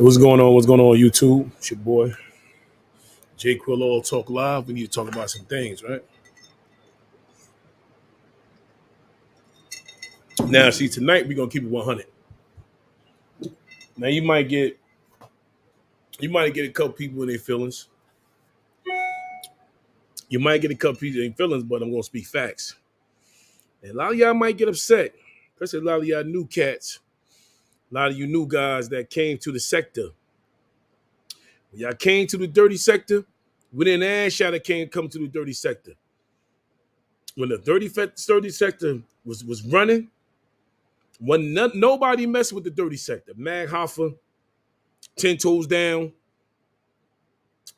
What's going on? What's going on, YouTube? It's your boy, Jay Quillo, Talk Live. We need to talk about some things, right? Now, see, tonight we're gonna keep it 100. Now, you might get a couple people in their feelings. You might get a couple people in their feelings, but I'm gonna speak facts. And a lot of y'all might get upset, especially a lot of y'all new cats, a lot of you new guys that came to the sector. When y'all came to the dirty sector, we didn't ask y'all to come to the dirty sector. When the dirty sector was running, when nobody messing with the dirty sector. Mag Hoffa, 10 toes down.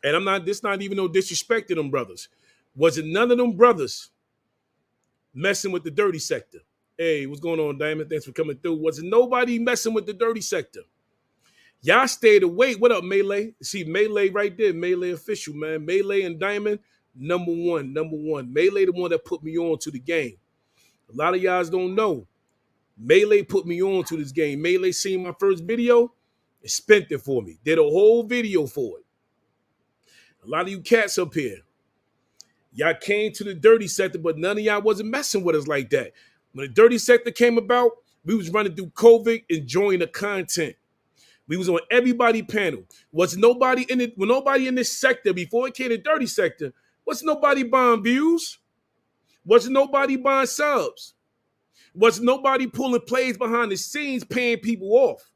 And this not even no disrespect to them brothers. Wasn't none of them brothers messing with the dirty sector. Hey, what's going on, Diamond? Thanks for coming through. Wasn't nobody messing with the dirty sector. Y'all stayed away. What up, Melee? See, Melee right there. Melee official, man. Melee and Diamond, number one. Melee the one that put me on to the game. A lot of y'all don't know. Melee put me on to this game. Melee seen my first video and spent it for me. Did a whole video for it. A lot of you cats up here, y'all came to the dirty sector, but none of y'all wasn't messing with us like that. When the dirty sector came about, we was running through COVID, enjoying the content. We was on everybody panel. Was nobody in it? When nobody in this sector before it came to dirty sector, was nobody buying views? Was nobody buying subs? Was nobody pulling plays behind the scenes, paying people off?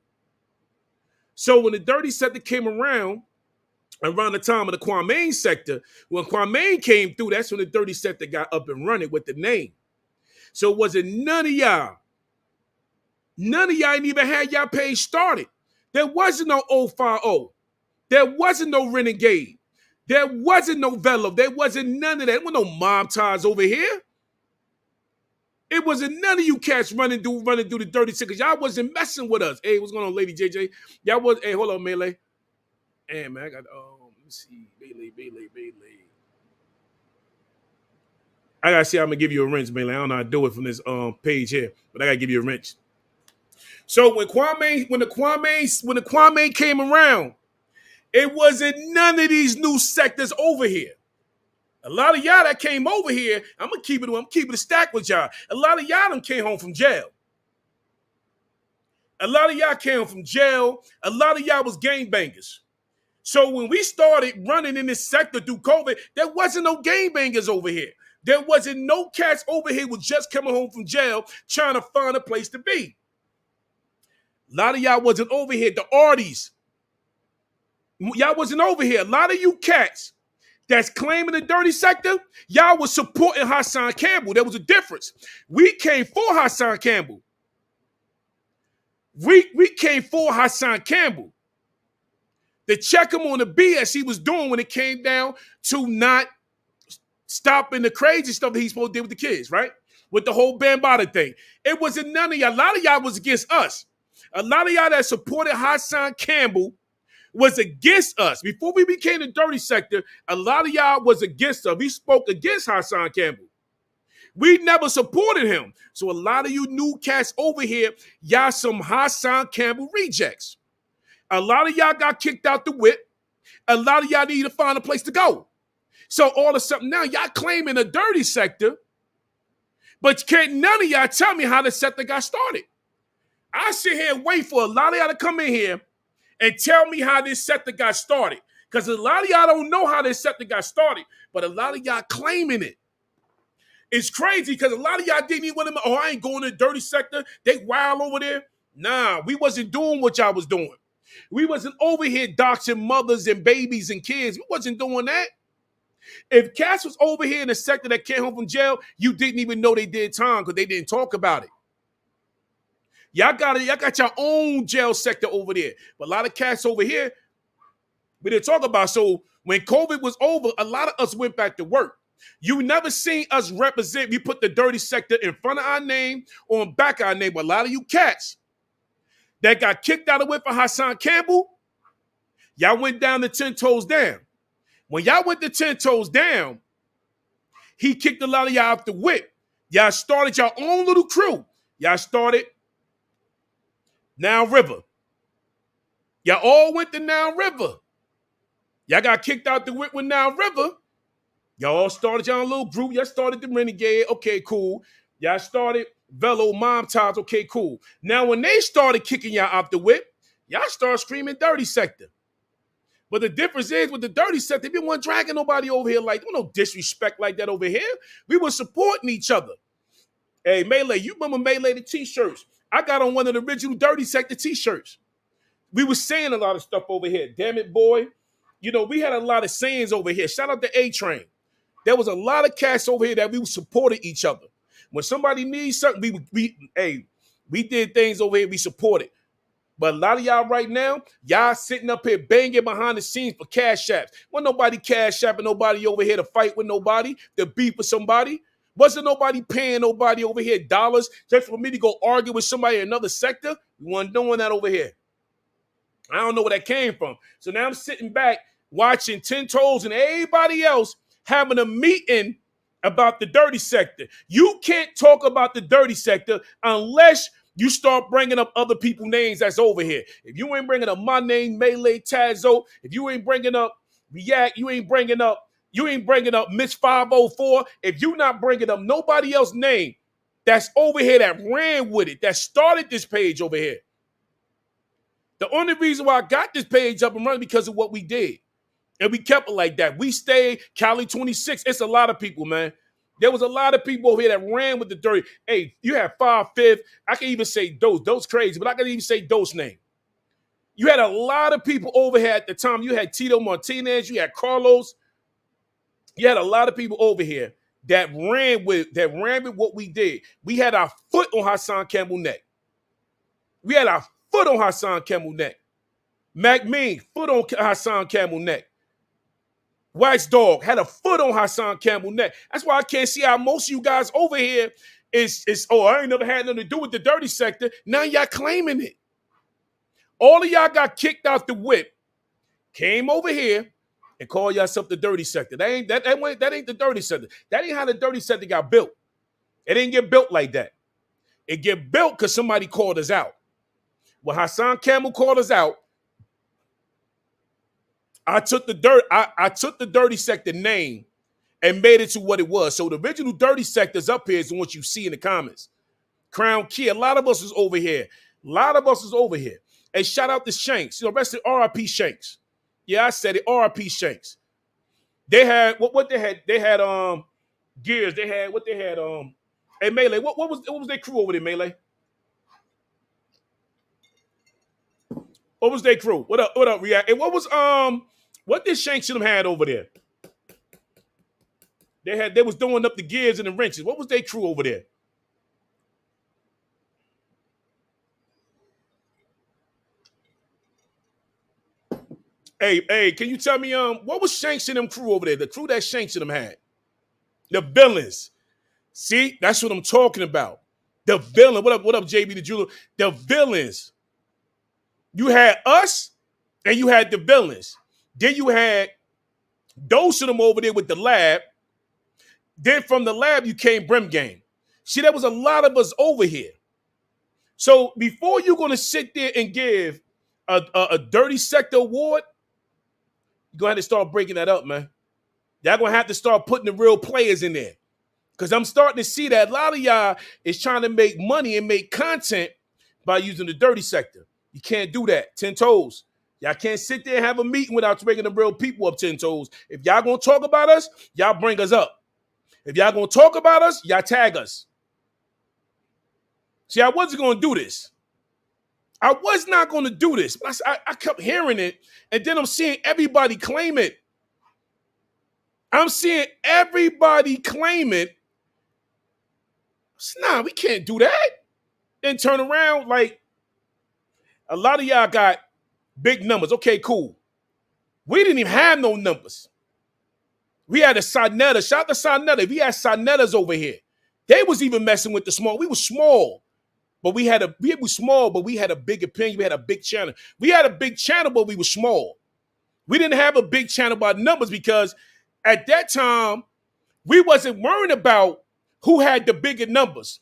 So when the dirty sector came around the time of the Kwame sector, when Kwame came through, that's when the dirty sector got up and running with the name. So was it none of y'all ain't even had y'all page started. There wasn't no 050. There wasn't no Renegade. There wasn't no Velo. There wasn't none of that. There was no mob ties over here. It wasn't none of you cats running through the dirty sector. Y'all wasn't messing with us. Hey, what's going on, Lady JJ? Y'all was, hey, hold on, Melee. Hey, man, I got, let me see. Bailey. I gotta see. I'm gonna give you a wrench, Bailey. I don't know how to do it from this page here, but I gotta give you a wrench. So when the Kwame came around, it wasn't none of these new sectors over here. A lot of y'all that came over here, I'm keeping it stacked with y'all. A lot of y'all came home from jail. A lot of y'all came home from jail. A lot of y'all was gangbangers. So when we started running in this sector through COVID, there wasn't no gangbangers over here. There wasn't no cats over here was just coming home from jail trying to find a place to be. A lot of y'all wasn't over here. The arties, y'all wasn't over here. A lot of you cats that's claiming the dirty sector, y'all was supporting Hassan Campbell. There was a difference. We came for Hassan Campbell. We came for Hassan Campbell to check him on the BS he was doing when it came down to not stopping the crazy stuff that he's supposed to do with the kids, right? With the whole Bambaataa thing. It wasn't none of y'all. A lot of y'all was against us. A lot of y'all that supported Hassan Campbell was against us. Before we became the dirty sector, a lot of y'all was against us. We spoke against Hassan Campbell. We never supported him. So a lot of you new cats over here, y'all some Hassan Campbell rejects. A lot of y'all got kicked out the whip. A lot of y'all need to find a place to go. So all of a sudden now y'all claiming a dirty sector, but can't none of y'all tell me how the sector got started. I sit here and wait for a lot of y'all to come in here and tell me how this sector got started. Because a lot of y'all don't know how this sector got started, but a lot of y'all claiming it. It's crazy because a lot of y'all didn't even want to, I ain't going to the dirty sector. They wild over there. Nah, we wasn't doing what y'all was doing. We wasn't over here doxing mothers and babies and kids. We wasn't doing that. If Cass was over here in the sector that came home from jail, you didn't even know they did time because they didn't talk about it. Y'all got your own jail sector over there. But a lot of cats over here, we didn't talk about. So when COVID was over, a lot of us went back to work. You never seen us represent. We put the dirty sector in front of our name or in back of our name. But a lot of you cats that got kicked out of whip for Hassan Campbell, y'all went down to 10 toes down. When y'all went to 10 toes down, he kicked a lot of y'all off the whip. Y'all started your own little crew. Y'all started Now River. Y'all all went to Nile River. Y'all got kicked out the whip with Nile River. Y'all all started y'all little group. Y'all started the Renegade. Okay, cool. Y'all started Velo Mom Ties. Okay, cool. Now, when they started kicking y'all out the whip, y'all started screaming Dirty Sector. But the difference is with the Dirty Sector, we weren't dragging nobody over here like, no disrespect like that over here. We were supporting each other. Hey, Melee, you remember Melee the t-shirts? I got on one of the original Dirty Sector t-shirts. We were saying a lot of stuff over here. Damn it, boy. You know, we had a lot of sayings over here. Shout out to A-Train. There was a lot of cats over here that we supported each other. When somebody needs something, we did things over here, we supported. But a lot of y'all right now, y'all sitting up here banging behind the scenes for cash apps. Wasn't nobody cash apping nobody over here to fight with nobody, to beef with somebody. Wasn't nobody paying nobody over here dollars just for me to go argue with somebody in another sector. We weren't doing that over here. I don't know where that came from. So now I'm sitting back watching 10 Toes and everybody else having a meeting about the Dirty Sector. You can't talk about the Dirty Sector unless you start bringing up other people's names that's over here. If you ain't bringing up my name, Melee Tazo, if you ain't bringing up React, you ain't bringing up Miss 504, if you not bringing up nobody else's name that's over here that ran with it, that started this page over here. The only reason why I got this page up and running because of what we did. And we kept it like that. We stayed Cali 26. It's a lot of people, man. There was a lot of people over here that ran with the Dirty. Hey, you had 5/5. I can even say Dose. Dose crazy, but I can even say Dose name. You had a lot of people over here at the time. You had Tito Martinez. You had Carlos. You had a lot of people over here that ran with what we did. We had our foot on Hassan Campbell neck. We had our foot on Hassan Campbell neck. Mac Mean, foot on Hassan Campbell neck. Wax Dog had a foot on Hassan Campbell neck. That's why I can't see how most of you guys over here is I ain't never had nothing to do with the Dirty Sector. Now y'all claiming it. All of y'all got kicked out the whip, came over here and called yourself the Dirty Sector. That ain't the Dirty Sector. That ain't how the Dirty Sector got built. It didn't get built like that. It get built because somebody called us out. When Hassan Campbell called us out, I took the Dirty Sector name and made it to what it was. So the original Dirty Sector's up here is what you see in the comments. Crown Key, a lot of us was over here. And shout out to Shanks. You know, rest in RIP Shanks. Yeah, I said it, RIP Shanks. They had what they had? They had Gears. They had hey Melee, what was their crew over there, Melee? What was their crew? What up, React? And what did Shanks and them had over there? They was doing up the gears and the wrenches. What was their crew over there? Hey, can you tell me what was Shanks and them crew over there? The crew that Shanks and them had. The villains. See, that's what I'm talking about. The villain. What up, JB the Jeweler? The villains. You had us and you had the villains. Then you had those of them over there with the lab. Then from the lab, you came Brim Game. See, there was a lot of us over here. So before you're going to sit there and give a Dirty Sector award, you're going to have to start breaking that up, man. Y'all going to have to start putting the real players in there. Because I'm starting to see that a lot of y'all is trying to make money and make content by using the Dirty Sector. You can't do that. 10 Toes. Y'all can't sit there and have a meeting without bringing the real people up 10 Toes. If y'all going to talk about us, y'all bring us up. If y'all going to talk about us, y'all tag us. See, I wasn't going to do this. I was not going to do this. But I kept hearing it, and then I'm seeing everybody claim it. I'm seeing everybody claim it. Nah, we can't do that. Then turn around like a lot of y'all got big numbers. Okay, cool. We didn't even have no numbers. We had a Sinetta. Shout out to Sinetta. We had Sinettas over here. They was even messing with the small. We were small, but we were small, but we had a big opinion. We had a big channel. We had a big channel, but we were small. We didn't have a big channel by numbers because at that time, we wasn't worrying about who had the bigger numbers.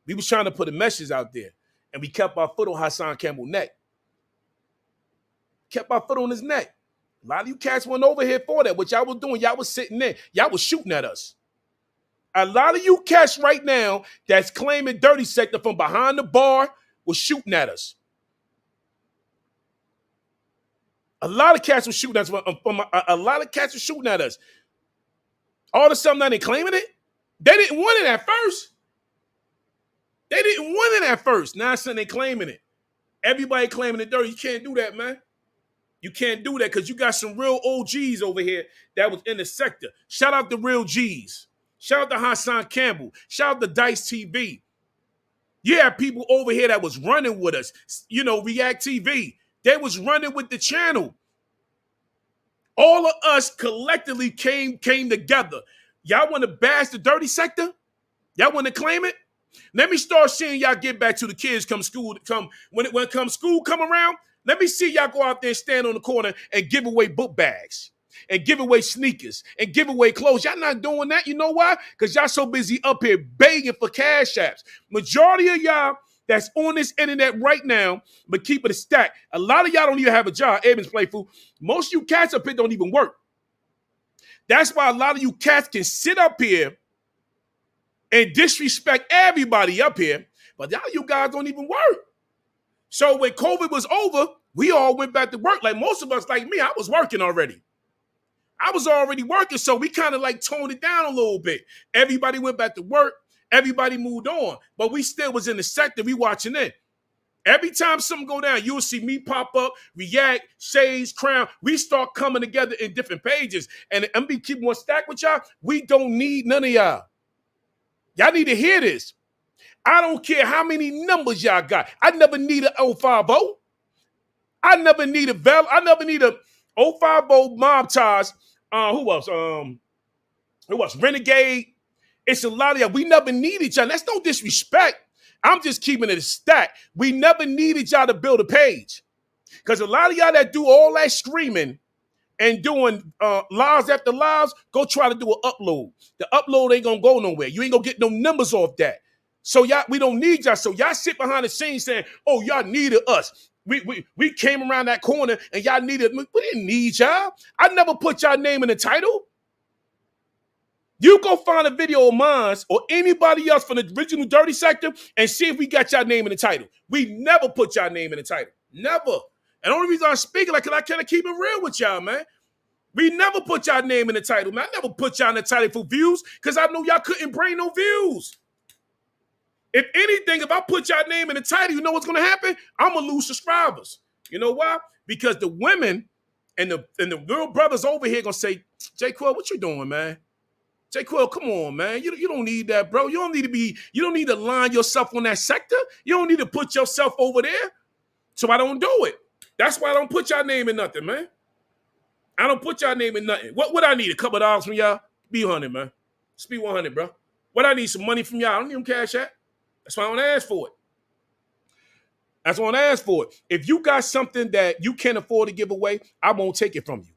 We was trying to put a message out there, and we kept our foot on Hassan Campbell's neck. kept my foot on his neck. A lot of you cats went over here for that. What y'all was doing, y'all was sitting there. Y'all was shooting at us. A lot of you cats right now that's claiming dirty sector from behind the bar was shooting at us. A lot of cats were shooting at us. A lot of cats were shooting at us. All of a sudden, now they claiming it. They didn't want it at first. They didn't want it at first. Now suddenly they claiming it. Everybody claiming it dirty. You can't do that, man. You can't do that because you got some real OGs over here that was in the sector. Shout out to Real G's. Shout out to Hassan Campbell. Shout out to Dice TV. You have people over here that was running with us. You know, React TV. They was running with the channel. All of us collectively came together. Y'all want to bash the dirty sector? Y'all want to claim it? Let me start seeing y'all get back to the kids come school when school come around. Let me see y'all go out there and stand on the corner and give away book bags and give away sneakers and give away clothes. Y'all not doing that. You know why? Because y'all so busy up here begging for cash apps. Majority of y'all that's on this internet right now, but keep it a stack. A lot of y'all don't even have a job. Evans Playful. Most of you cats up here don't even work. That's why a lot of you cats can sit up here and disrespect everybody up here, but y'all you guys don't even work. So when COVID was over, we all went back to work. Like most of us, like me, I was working already. I was already working, so we kind of like toned it down a little bit. Everybody went back to work. Everybody moved on, but we still was in the sector. We watching it. Every time something go down, you'll see me pop up, React, Shades, Crown. We start coming together in different pages. And I'm be keeping one stack with y'all. We don't need none of y'all. Y'all need to hear this. I don't care how many numbers y'all got. I never need a 050. I never need a Vel. I never need a 050 Mob Ties. Who else? Who else? Renegade. It's a lot of y'all. We never needed y'all. That's no disrespect. I'm just keeping it a stack. We never needed y'all to build a page. Because a lot of y'all that do all that screaming and doing lives after lives, go try to do an upload. The upload ain't gonna go nowhere. You ain't gonna get no numbers off that. So y'all, we don't need y'all. So y'all sit behind the scenes saying, oh, y'all needed us. We came around that corner and y'all needed, we didn't need y'all. I never put y'all name in the title. You go find a video of mine or anybody else from the original Dirty Sector and see if we got y'all name in the title. We never put y'all name in the title. Never. And the only reason I'm speaking, like, because I kind of keep it real with y'all, man. We never put y'all name in the title, man. I never put y'all in the title for views because I know y'all couldn't bring no views. If anything, if I put y'all name in the title, you know what's going to happen? I'm going to lose subscribers. You know why? Because the women and the little brothers over here going to say, J. Quill, what you doing, man? J. Quill, come on, man. You don't need that, bro. You don't need to line yourself on that sector. You don't need to put yourself over there. So I don't do it. That's why I don't put y'all name in nothing, man. I don't put y'all name in nothing. What I need? A couple of dollars from y'all? Be 100, man. Just be 100, bro. What I need? Some money from y'all. I don't need them cash out. That's why I don't ask for it. That's why I don't ask for it. If you got something that you can't afford to give away, I won't take it from you.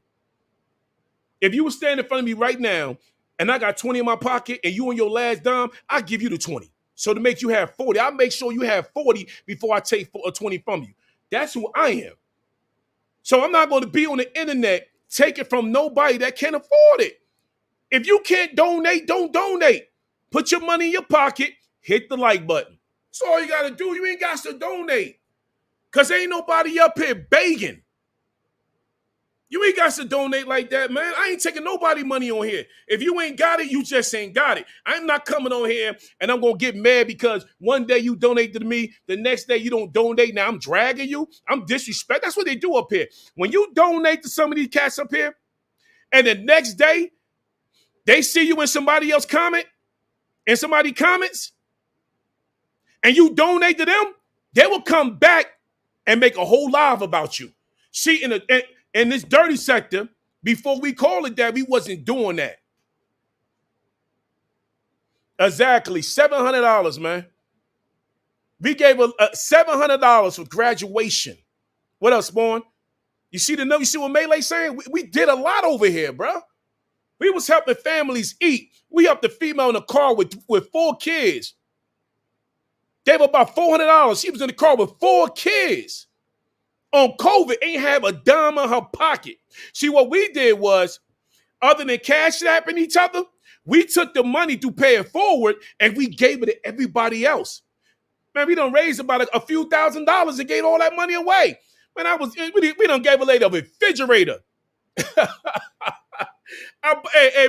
If you were standing in front of me right now and I got 20 in my pocket and you on your last dime, I'll give you the 20. So to make you have 40, I'll make sure you have 40 before I take 20 from you. That's who I am. So I'm not going to be on the internet taking from nobody that can't afford it. If you can't donate, don't donate. Put your money in your pocket, hit the like button. That's all you got to do. You ain't got to donate because ain't nobody up here begging. You ain't got to donate like that, man. I ain't taking nobody money on here. If you ain't got it, you just ain't got it. I'm not coming on here and I'm going to get mad because one day you donate to me, the next day you don't donate. Now I'm dragging you. I'm disrespect. That's what they do up here. When you donate to some of these cats up here and the next day they see you in somebody else comment and somebody comments and you donate to them, they will come back and make a whole live about you. See, in this dirty sector, before we call it that, we wasn't doing that. Exactly, $700, man. We gave $700 for graduation. What else, Spawn? You see the note? You see what Melee saying? We did a lot over here, bro. We was helping families eat. We helped the female in the car with 4 kids. Gave her about $400. She was in the car with 4 kids. on COVID ain't have a dime in her pocket. See, what we did was, other than cash apping each other, we took the money to pay it forward and we gave it to everybody else. Man, we done raised about a few $1,000s and gave all that money away. Man, we done gave a lady a refrigerator. Hey,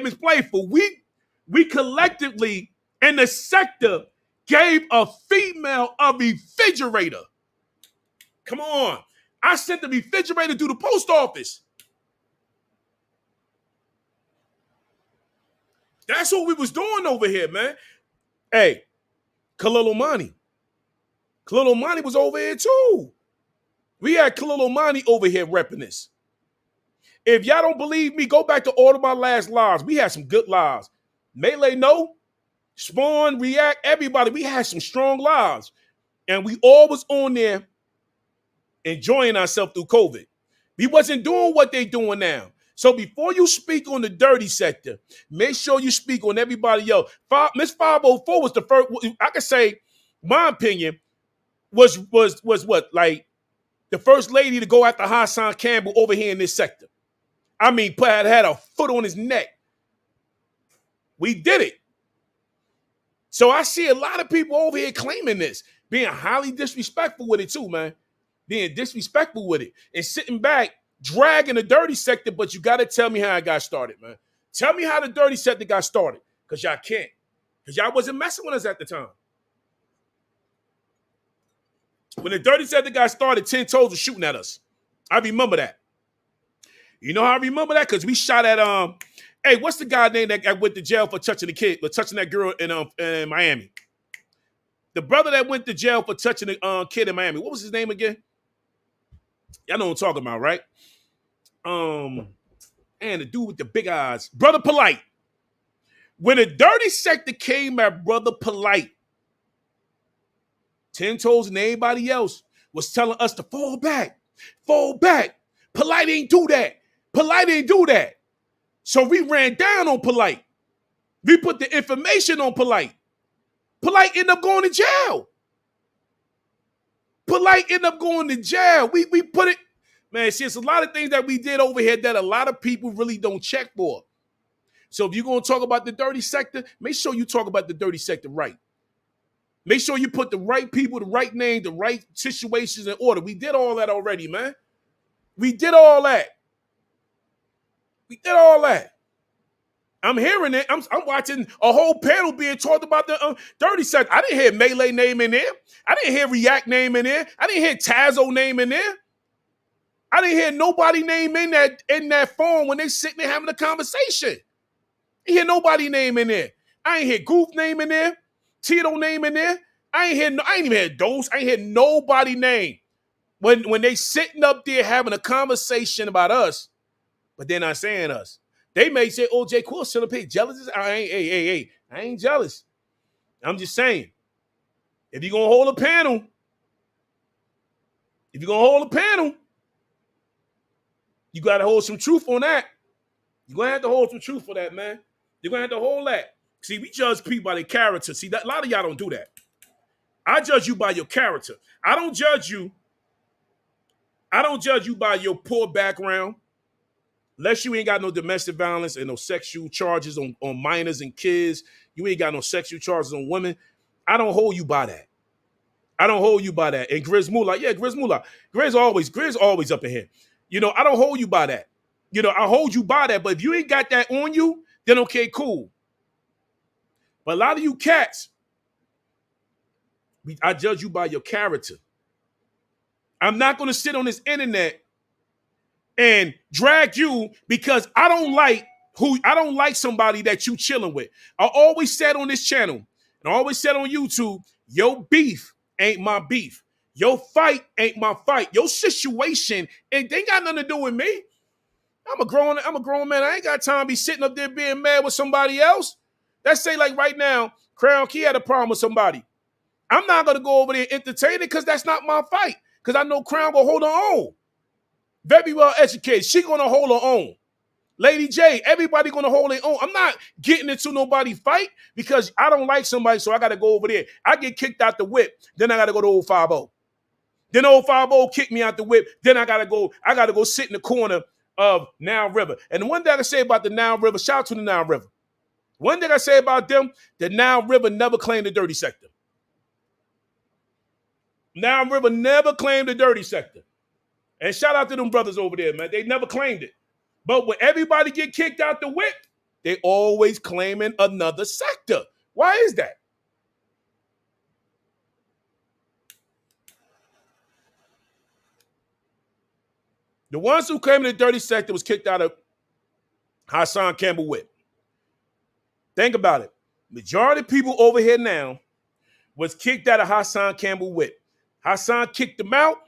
Ms. Playful, we collectively in the sector gave a female a refrigerator. Come on. I sent the refrigerator through the post office. That's what we was doing over here, man. Hey, Khalil Omani. Khalil Omani was over here too. We had Khalil Omani over here repping this. If y'all don't believe me, go back to all of my last lives. We had some good lives. Melee No, Spawn, React, everybody. We had some strong lives. And we all was on there enjoying ourselves through COVID. We wasn't doing what they doing now. So before you speak on the dirty sector, make sure you speak on everybody else. Miss 504 was the first, I could say, my opinion, was what? Like the first lady to go after Hassan Campbell over here in this sector. I mean, had a foot on his neck. We did it. So I see a lot of people over here claiming this, being highly disrespectful with it too, man. Being disrespectful with it and sitting back, dragging the dirty sector, but you got to tell me how it got started, man. Tell me how the dirty sector got started, because y'all can't. Because y'all wasn't messing with us at the time. When the dirty sector got started, 10 Toes was shooting at us. I remember that. You know how I remember that? Because we shot at, hey, what's the guy name that went to jail for touching the kid, for touching that girl in Miami? The brother that went to jail for touching the kid in Miami. What was his name again? Y'all know what I'm talking about, right? And the dude with the big eyes, Brother Polite. When the dirty sector came at Brother Polite, 10 Toes and everybody else was telling us to fall back. Fall back. Polite ain't do that. Polite ain't do that. So we ran down on Polite. We put the information on Polite. Polite ended up going to jail. Polite ended up going to jail. We put it, man, see, it's a lot of things that we did over here that a lot of people really don't check for. So if you're going to talk about the dirty sector, make sure you talk about the dirty sector right. Make sure you put the right people, the right name, the right situations in order. We did all that already, man. We did all that. We did all that. I'm hearing it. I'm watching a whole panel being talked about the dirty sector. I didn't hear Melee name in there. I didn't hear React name in there. I didn't hear Tazo name in there. I didn't hear nobody name in that phone when they sitting there having a conversation. I didn't hear nobody name in there. I ain't hear Goof name in there. Tito name in there. I ain't even hear Dose. I ain't hear nobody name. When they sitting up there having a conversation about us, but they're not saying us. They may say, "Oh, J. Quill should have paid jealous." I ain't jealous. I'm just saying, if you're gonna hold a panel, you gotta hold some truth on that. You're gonna have to hold some truth for that, man. You're gonna have to hold that. See, we judge people by their character. See, a lot of y'all don't do that. I judge you by your character. I don't judge you by your poor background. Unless you ain't got no domestic violence and no sexual charges on minors and kids, you ain't got no sexual charges on women. I don't hold you by that. I don't hold you by that. And Grizz Moolah, yeah, Grizz Moolah. Grizz always up in here. You know, I don't hold you by that. You know, I hold you by that. But if you ain't got that on you, then okay, cool. But a lot of you cats, I judge you by your character. I'm not going to sit on this internet and drag you because I don't like somebody that you chilling with. I always said on this channel, and I always said on YouTube, your beef ain't my beef. Your fight ain't my fight. Your situation ain't got nothing to do with me. I'm a grown man. I ain't got time to be sitting up there being mad with somebody else. Let's say like right now, Crown Key had a problem with somebody. I'm not going to go over there and entertain it because that's not my fight. Because I know Crown will hold her own. Very well educated. She going to hold her own. Lady J, everybody going to hold their own. I'm not getting into nobody's fight because I don't like somebody, so I got to go over there. I get kicked out the whip. Then I got to go to old 50. Then old 50 kicked me out the whip. Then I gotta go sit in the corner of Nile River. And one thing I can say about the Nile River, shout out to the Nile River. One thing I say about them, the Nile River never claimed the dirty sector. Nile River never claimed the dirty sector. And shout out to them brothers over there, man. They never claimed it. But when everybody get kicked out the whip, they always claiming another sector. Why is that? The ones who claimed the dirty sector was kicked out of Hassan Campbell whip. Think about it. Majority of people over here now was kicked out of Hassan Campbell whip. Hassan kicked them out.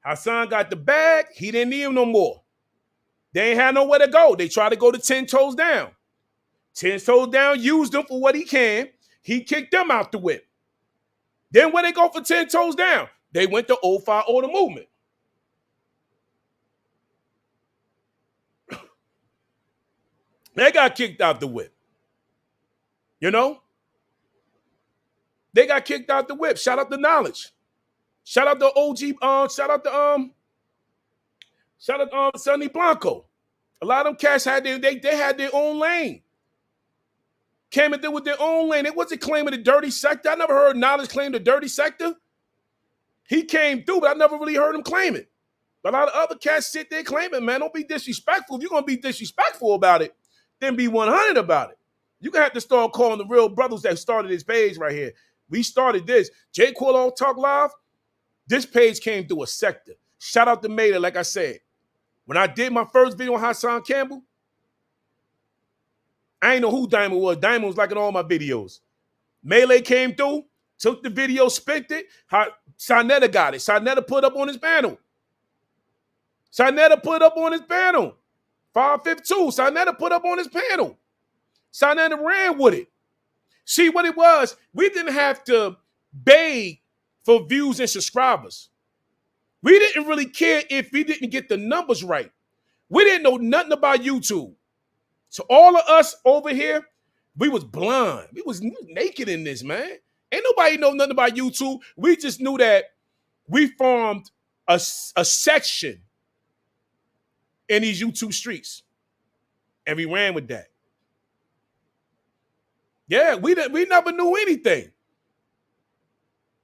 Hassan got the bag. He didn't need him no more. They ain't had nowhere to go. They tried to go to 10 toes down. 10 toes down used him for what he can. He kicked them out the whip. Then when they go for 10 toes down, they went to 050 the movement. They got kicked out the whip. You know? They got kicked out the whip. Shout out to Knowledge. Shout out to OG. Shout out to Sonny Blanco. A lot of them cats had they had their own lane. Came in there with their own lane. It wasn't claiming the dirty sector. I never heard Knowledge claim the dirty sector. He came through, but I never really heard him claim it. But a lot of other cats sit there claiming, man, don't be disrespectful. If you're going to be disrespectful about it, then be 100 about it. You're going to have to start calling the real brothers that started this page right here. We started this. J. Quillo Talk Live, this page came through a sector. Shout out to Maida, like I said. When I did my first video on Hassan Campbell, I ain't know who Diamond was. Diamond was like in all my videos. Melee came through, took the video, spit it. Sarnetta got it. Sarnetta put up on his panel. 552. Sarnetta put up on his panel. Sarnetta ran with it. See what it was? We didn't have to beg for views and subscribers. We didn't really care if we didn't get the numbers right. We didn't know nothing about YouTube. So all of us over here, we was blind. We was naked in this, man. Ain't nobody know nothing about YouTube. We just knew that we formed a section in these YouTube streets. And we ran with that. Yeah, we never knew anything.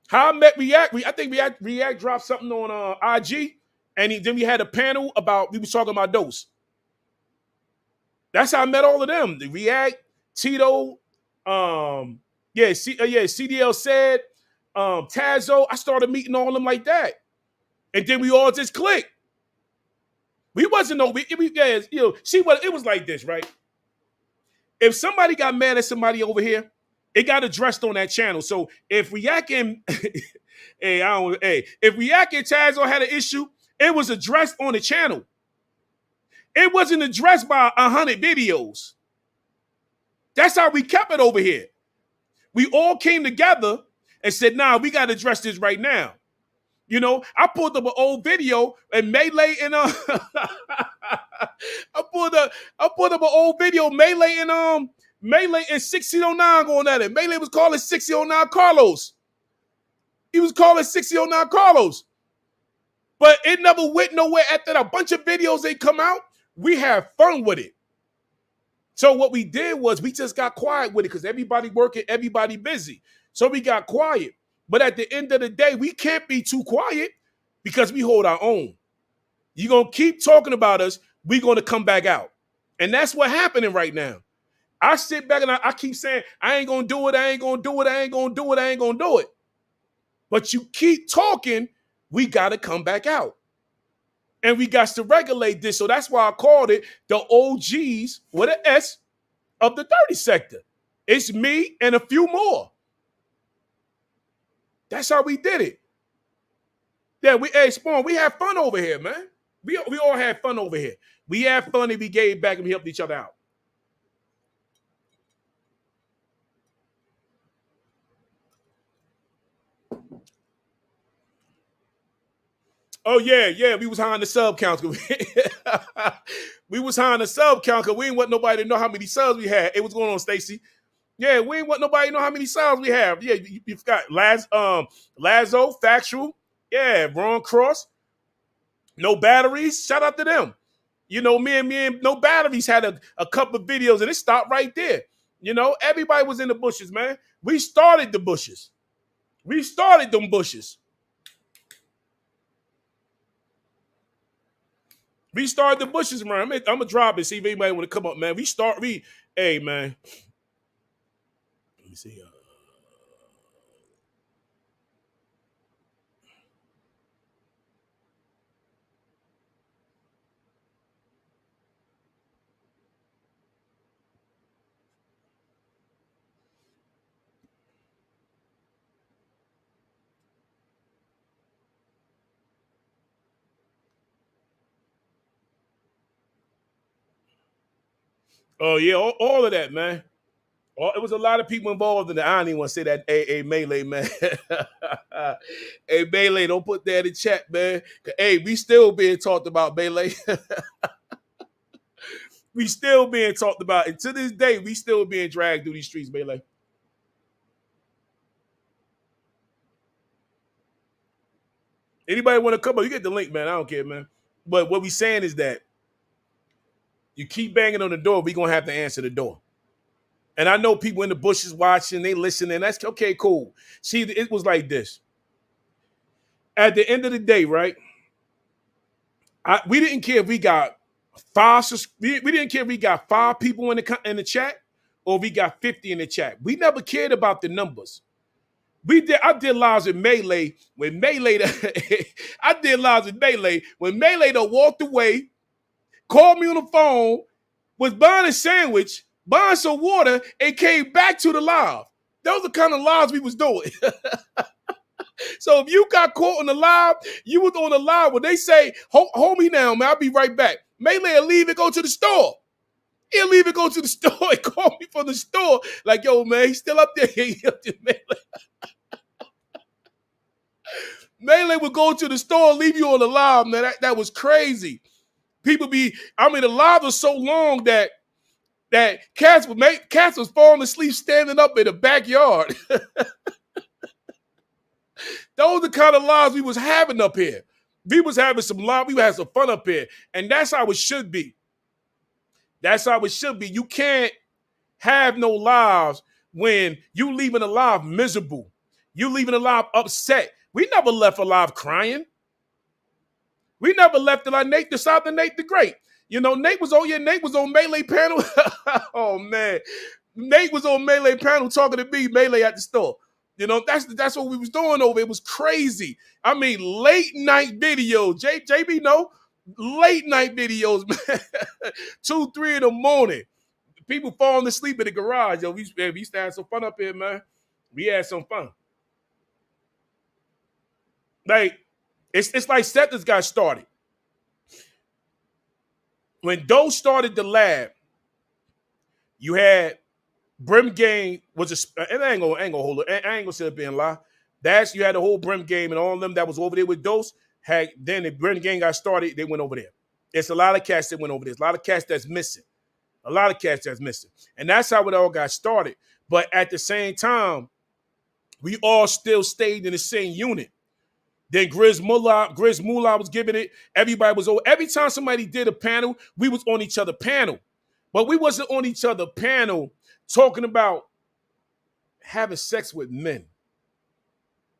How I met React, I think React dropped something on IG, and then we had a panel about, we was talking about those. That's how I met all of them. The React, Tito, CDL said, Tazo. I started meeting all of them like that. And then we all just clicked. We wasn't no, see what it was like this, right? If somebody got mad at somebody over here, it got addressed on that channel. So if React and if React and Tazo had an issue, it was addressed on the channel. It wasn't addressed by 100 videos. That's how we kept it over here. We all came together and said, nah, we got to address this right now. You know, I pulled up an old video and Melee and I pulled up an old video, Melee and 1609 going at it. Melee was calling 1609 Carlos. He was calling 1609 Carlos. But it never went nowhere after that. A bunch of videos they come out. We have fun with it. So what we did was we just got quiet with it because everybody working, everybody busy. So we got quiet. But at the end of the day, we can't be too quiet because we hold our own. You're going to keep talking about us, we're going to come back out. And that's what's happening right now. I sit back and I keep saying, I ain't going to do it, I ain't going to do it, I ain't going to do it, I ain't going to do it. But you keep talking, we got to come back out. And we got to regulate this. So that's why I called it the OGs with an S of the dirty sector. It's me and a few more. That's how we did it. Yeah, Spawn, we have fun over here, man. We all had fun over here. We had fun and we gave back and we helped each other out. Oh, yeah, we was high on the sub count. We was high on the sub count because we didn't want nobody to know how many subs we had. It was going on, Stacy. Yeah, we didn't want nobody to know how many subs we have. Yeah, you forgot Lazo, Factual, Yeah, Ron Cross. No batteries. Shout out to them. You know, me and No Batteries had a couple of videos and it stopped right there. You know, everybody was in the bushes, man. We started the bushes. We started them bushes. We started the bushes, man. I'm gonna drop it, see if anybody want to come up, man. Hey, man. Let me see. Oh yeah, all of that, man. It was a lot of people involved in it. I don't even want to say that. Hey, Melee, man. Hey, Melee, don't put that in chat, man. Hey, we still being talked about, Melee. We still being talked about. And to this day, we still being dragged through these streets, Melee. Anybody want to come up? You get the link, man. I don't care, man. But what we saying is that you keep banging on the door, we gonna have to answer the door. And I know people in the bushes watching, they listening. That's okay, cool. See, it was like this. At the end of the day, right? We didn't care if we got we didn't care if we got 5 people in the chat or we got 50 in the chat. We never cared about the numbers. I did lives with Melee when Melee I did lives with Melee when Melee walked away, called me on the phone, was buying a sandwich, buying some water, and came back to the live. Those are the kind of lives we was doing. So if you got caught on the live, you was on the live when they say, hold me now, man, I'll be right back. Melee will leave and go to the store. He'll leave and go to the store and call me from the store. Like, yo, man, he's still up there. Melee. Melee would go to the store and leave you on the live, man. That was crazy. The live was so long that cats was falling asleep standing up in the backyard. Those are the kind of lives we was having up here. We was having some live, we had some fun up here. And that's how it should be. That's how it should be. You can't have no lives when you leaving a live miserable. You leaving a live upset. We never left a live crying. We never left it like Nate decided to Nate the Great. You know, Nate was on Melee panel. Oh man. Nate was on Melee panel talking to me, Melee at the store. You know, that's what we was doing over. It was crazy. I mean, late night videos. JB, no, late night videos, man. 2, 3 in the morning. People falling asleep in the garage. Yo, we used to have some fun up here, man. We had some fun. Like, it's like Sethers got started. When Doe started the lab, you had Brim Game was and I ain't gonna hold it. I ain't gonna sit up here and lie. You had the whole Brim Game and all of them that was over there with Dose. Then the Brim Game got started, they went over there. It's a lot of cats that went over there. There's a lot of cats that's missing. A lot of cats that's missing. And that's how it all got started. But at the same time, we all still stayed in the same unit. Then Grizz Moolah was giving it. Everybody was over. Every time somebody did a panel, we was on each other panel. But we wasn't on each other panel talking about having sex with men.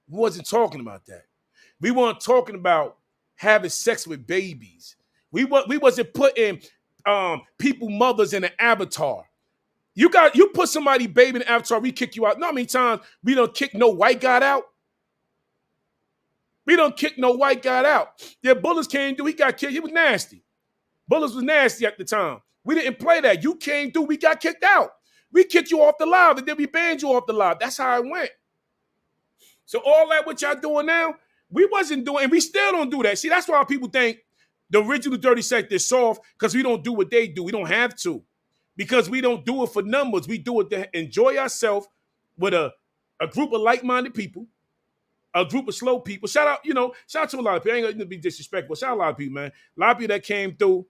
We wasn't talking about that. We weren't talking about having sex with babies. We wasn't putting people mothers in an avatar. You put somebody baby in an avatar, we kick you out. Not many times we don't kick no white guy out. We don't kick no white guy out. Yeah, Bullets came through. He got kicked. He was nasty. Bullets was nasty at the time. We didn't play that. You came through. We got kicked out. We kicked you off the live, and then we banned you off the live. That's how it went. So all that what y'all doing now, we wasn't doing, and we still don't do that. See, that's why people think the original Dirty Sector is soft, because we don't do what they do. We don't have to. Because we don't do it for numbers. We do it to enjoy ourselves with a group of like-minded people, a group of slow people. Shout out to a lot of people. I ain't gonna be disrespectful. Shout out a lot of people, man. A lot of people that came through.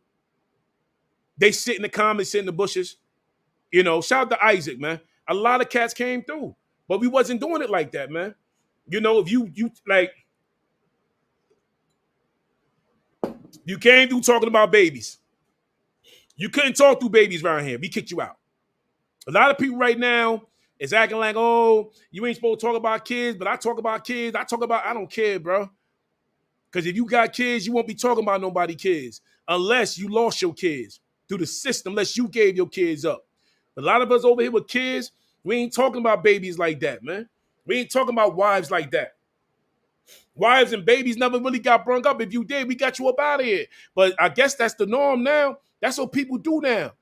They sit in the comments, sit in the bushes. Shout out to Isaac, man. A lot of cats came through, but we wasn't doing it like that, man. If you like, You came through talking about babies. You couldn't talk through babies around here. We kicked you out. A lot of people right now is acting like, oh, you ain't supposed to talk about kids, but I talk about kids. I don't care, bro. Because if you got kids, you won't be talking about nobody kids unless you lost your kids through the system, unless you gave your kids up. But a lot of us over here with kids, we ain't talking about babies like that, man. We ain't talking about wives like that. Wives and babies never really got brung up. If you did, we got you up out of here. But I guess that's the norm now. That's what people do now.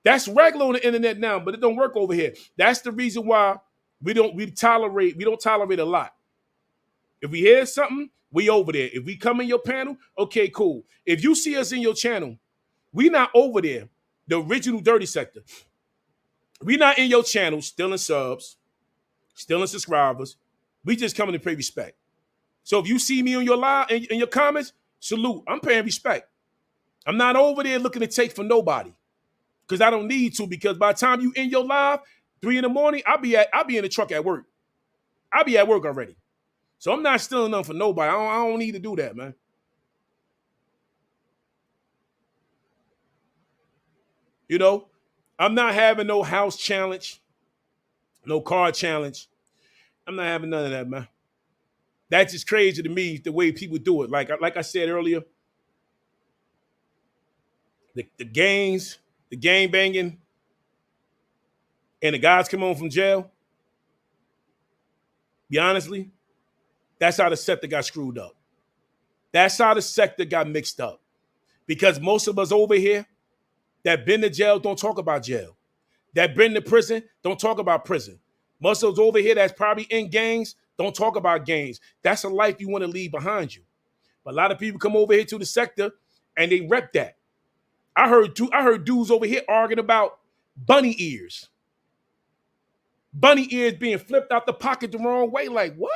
That's regular on the internet now, but it don't work over here. That's the reason why we don't tolerate a lot. If we hear something, we over there. If we come in your panel, okay, cool. If you see us in your channel, we not over there, the original dirty sector. We not in your channel stealing subs, stealing subscribers. We just coming to pay respect. So if you see me on your live in your comments, salute. I'm paying respect. I'm not over there looking to take from nobody. Because I don't need to, because by the time you in your live, 3 in the morning, I'll be in the truck at work. I'll be at work already. So I'm not stealing nothing for nobody. I don't need to do that, man. You know, I'm not having no house challenge, no car challenge. I'm not having none of that, man. That's just crazy to me, the way people do it. Like I said earlier, the gangs, the gang banging, and the guys come home from jail. Be honestly, that's how the sector got screwed up. That's how the sector got mixed up. Because most of us over here that been to jail don't talk about jail. That been to prison don't talk about prison. Most of us over here that's probably in gangs don't talk about gangs. That's a life you want to leave behind you. But a lot of people come over here to the sector and they rep that. I heard dudes over here arguing about bunny ears. Bunny ears being flipped out the pocket the wrong way. Like, what?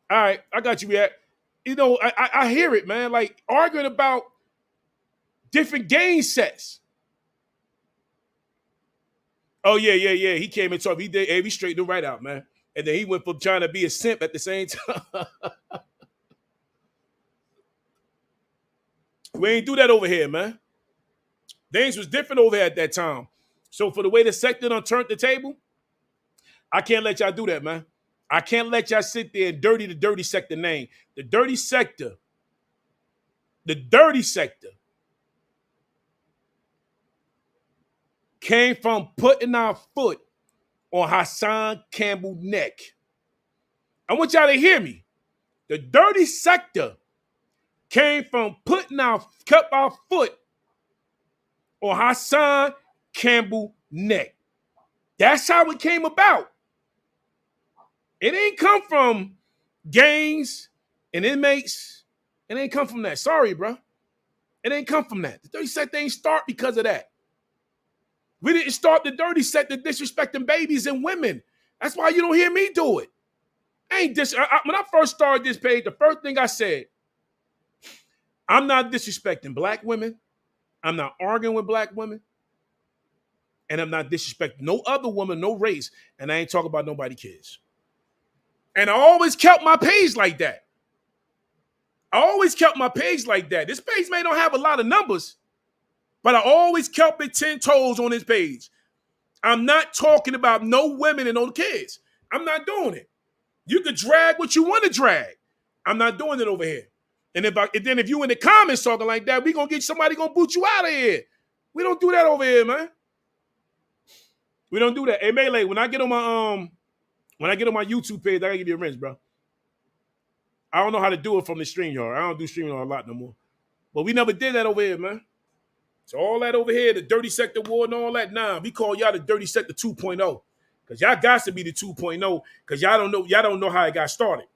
All right, I got you, React. You know, I hear it, man. Like, arguing about different game sets. Oh, yeah. He came and talked. He did. Hey, he straightened him right out, man. And then he went from trying to be a simp at the same time. We ain't do that over here, man. Things was different over here at that time. So for the way the sector done turned the table, I can't let y'all do that, man. I can't let y'all sit there and dirty the dirty sector name. The dirty sector came from putting our foot on Hassan Campbell's neck. I want y'all to hear me. The dirty sector came from putting our foot on Hassan Campbell's neck. That's how it came about. It ain't come from gangs and inmates. It ain't come from that. Sorry, bro. It ain't come from that. The dirty sector ain't start because of that. We didn't start the dirty sector disrespecting babies and women. That's why you don't hear me do it. When I first started this page, the first thing I said, I'm not disrespecting black women. I'm not arguing with black women. And I'm not disrespecting no other woman, no race. And I ain't talking about nobody kids. And I always kept my page like that. This page may not have a lot of numbers, but I always kept it 10 toes on this page. I'm not talking about no women and no kids. I'm not doing it. You can drag what you want to drag. I'm not doing it over here. And if you in the comments talking like that, we gonna get somebody gonna boot you out of here. We don't do that over here, man. We don't do that. Hey, Melee, when I get on my YouTube page, I gotta give you a rinse, bro. I don't know how to do it from the StreamYard. I don't do StreamYard a lot no more. But we never did that over here, man. So all that over here, the dirty sector war and all that, nah, we call y'all the dirty sector 2.0. Because y'all got to be the 2.0 because y'all don't know how it got started.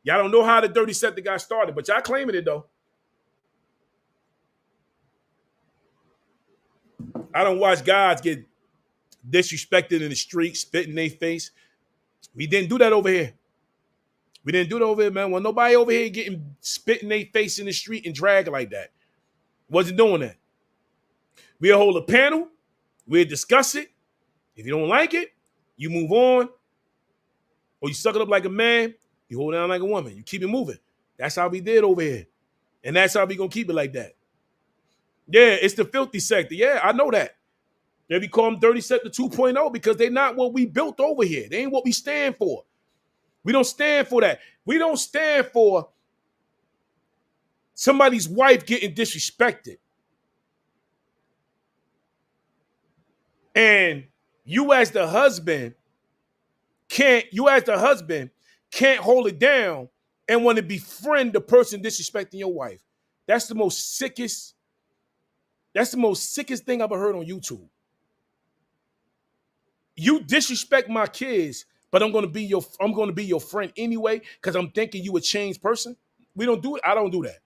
Y'all don't know how the dirty sector got started, but y'all claiming it though. I don't watch guys get disrespected in the street, spit in their face. We didn't do that over here. We didn't do that over here, man. Well, nobody over here getting spit in their face in the street and drag like that. Wasn't doing that. We'll hold a panel. We'll discuss it. If you don't like it, you move on. Or you suck it up like a man. You hold down like a woman. You keep it moving. That's how we did over here. And that's how we gonna keep it like that. Yeah, it's the filthy sector. Yeah, I know that. They be calling them Dirty Sector 2.0 because they're not what we built over here. They ain't what we stand for. We don't stand for that. We don't stand for somebody's wife getting disrespected. And you as the husband can't hold it down and want to befriend the person disrespecting your wife. That's the most sickest thing I've ever heard on YouTube. You disrespect my kids, but I'm gonna be your friend anyway, because I'm thinking you a changed person. We don't do it. I don't do that.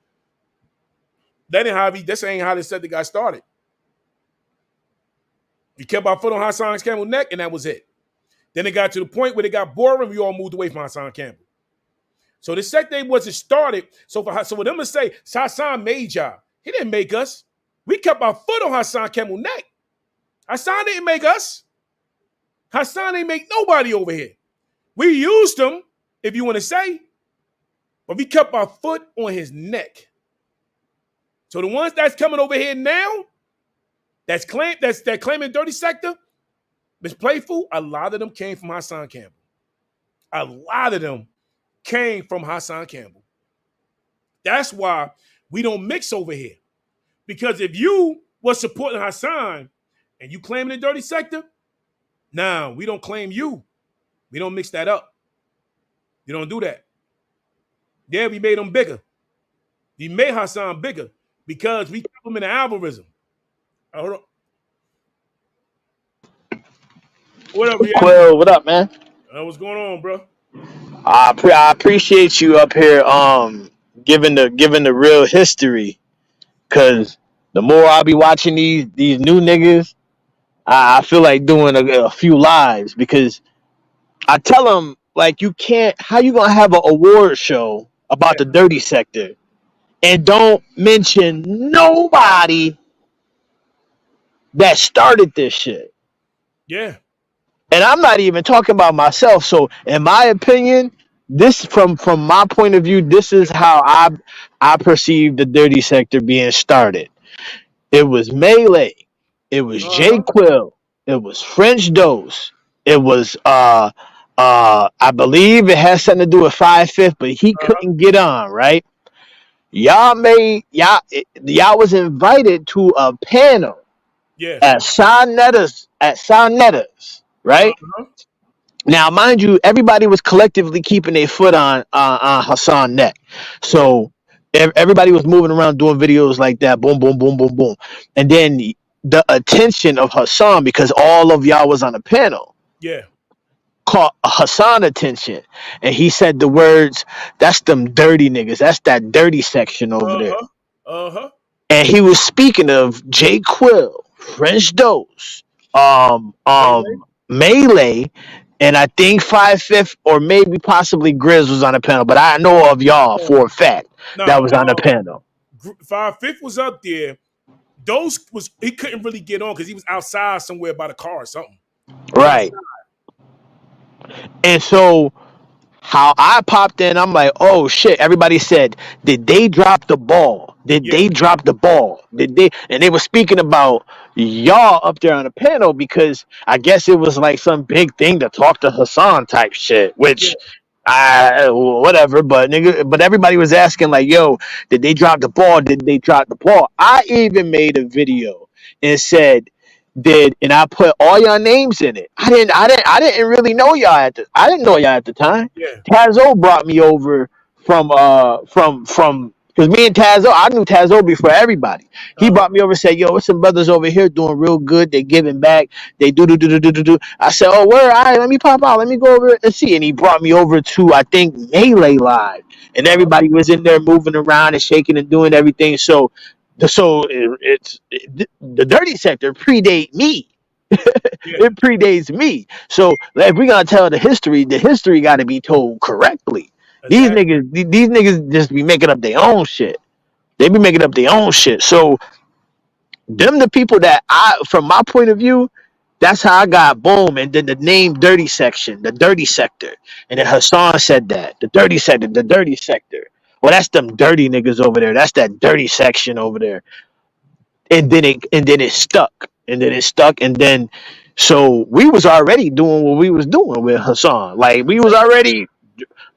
This ain't how this said the guy started. We kept our foot on Hassan Campbell's neck, and that was it. Then it got to the point where it got boring. We all moved away from Hassan Campbell. So the second wasn't started. So for them to say Hassan made y'all, he didn't make us. We kept our foot on Hassan Campbell's neck. Hassan didn't make us. Hassan ain't make nobody over here. We used him, if you want to say, but we kept our foot on his neck. So the ones that's coming over here now, that claiming Dirty Sector, Miss Playful, a lot of them came from Hassan Campbell. A lot of them came from Hassan Campbell. That's why we don't mix over here. Because if you was supporting Hassan and you claiming the Dirty Sector, nah, we don't claim you. We don't mix that up. You don't do that. Yeah, we made him bigger. We made Hassan bigger because we kept him in the algorithm. Hold on. What up, man? Quill, what up, man? What's going on, bro? I appreciate you up here, giving the real history, cause the more I be watching these new niggas, I feel like doing a few lives, because I tell them, like, you can't, how you gonna have an award show Yeah, about the Dirty Sector and don't mention nobody that started this shit. yeah, And I'm not even talking about myself. So, in my opinion, this from my point of view, this is how I perceive the Dirty Sector being started. It was Melee, it was Jay uh-huh, Quill, it was French Dose, it was I believe it has something to do with 5 Fifth, but he uh-huh, couldn't get on, right? Y'all was invited to a panel yeah, at Sonetta's, right? uh-huh, Now, mind you, everybody was collectively keeping their foot on Hassan neck. yeah, So everybody was moving around doing videos like that, boom, boom, boom, boom, boom. And then the attention of Hassan, because all of y'all was on a panel, yeah, caught Hassan attention. And he said the words, "That's them dirty niggas. That's that dirty section over there." uh-huh, uh-huh, And he was speaking of Jay Quill, French Dose, Melee. Melee, and I think 5 Fifth or maybe possibly Grizz was on the panel, but I know of y'all for a fact Now, that was on the panel. 5 Fifth was up there. He couldn't really get on because he was outside somewhere by the car or something. He was Right. outside. And so how I popped in, I'm like, oh shit. Everybody said, did they drop the ball? Did Yeah, they drop the ball? Did they? And they were speaking about y'all up there on the panel, because I guess it was like some big thing to talk to Hassan type shit, yeah, which I whatever. But nigga, but everybody was asking like, yo, did they drop the ball? Did they drop the ball? I even made a video and said, and I put all your names in it. I didn't really know y'all I didn't know y'all at the time. yeah, Tazo brought me over from because me and Tazo, I knew Tazo before everybody. He uh-huh, brought me over and said, "Yo, what's some brothers over here doing real good? They giving back. They do." I said, "Oh, where? All right, let me pop out. Let me go over and see." And he brought me over to, I think, Melee Live, and uh-huh, everybody was in there moving around and shaking and doing everything. The Dirty Sector predate me. yeah, It predates me. So if we're gonna tell the history got to be told correctly. exactly. These niggas just be making up their own shit. They be making up their own shit. So them the people that from my point of view, that's how I got boom. And then the name the Dirty Sector. And then Yeah, Hassan said that the Dirty Sector. Well, that's them dirty niggas over there. That's that dirty section over there. And then it stuck. And then it stuck. And then so we was already doing what we was doing with Hassan. Like we was already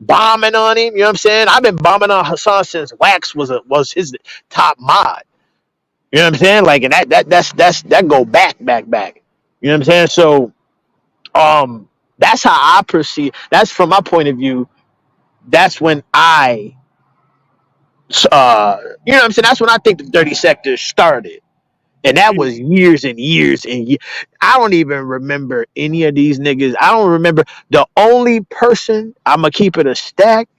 bombing on him. You know what I'm saying? I've been bombing on Hassan since Wax was his top mod. You know what I'm saying? Like, and that go back. You know what I'm saying? So, that's how I perceive. That's from my point of view. That's when you know what I'm saying? That's when I think the dirty sector started, and that was years and years and years. I don't even remember any of these niggas. I don't remember the only person. I'm gonna keep it a stack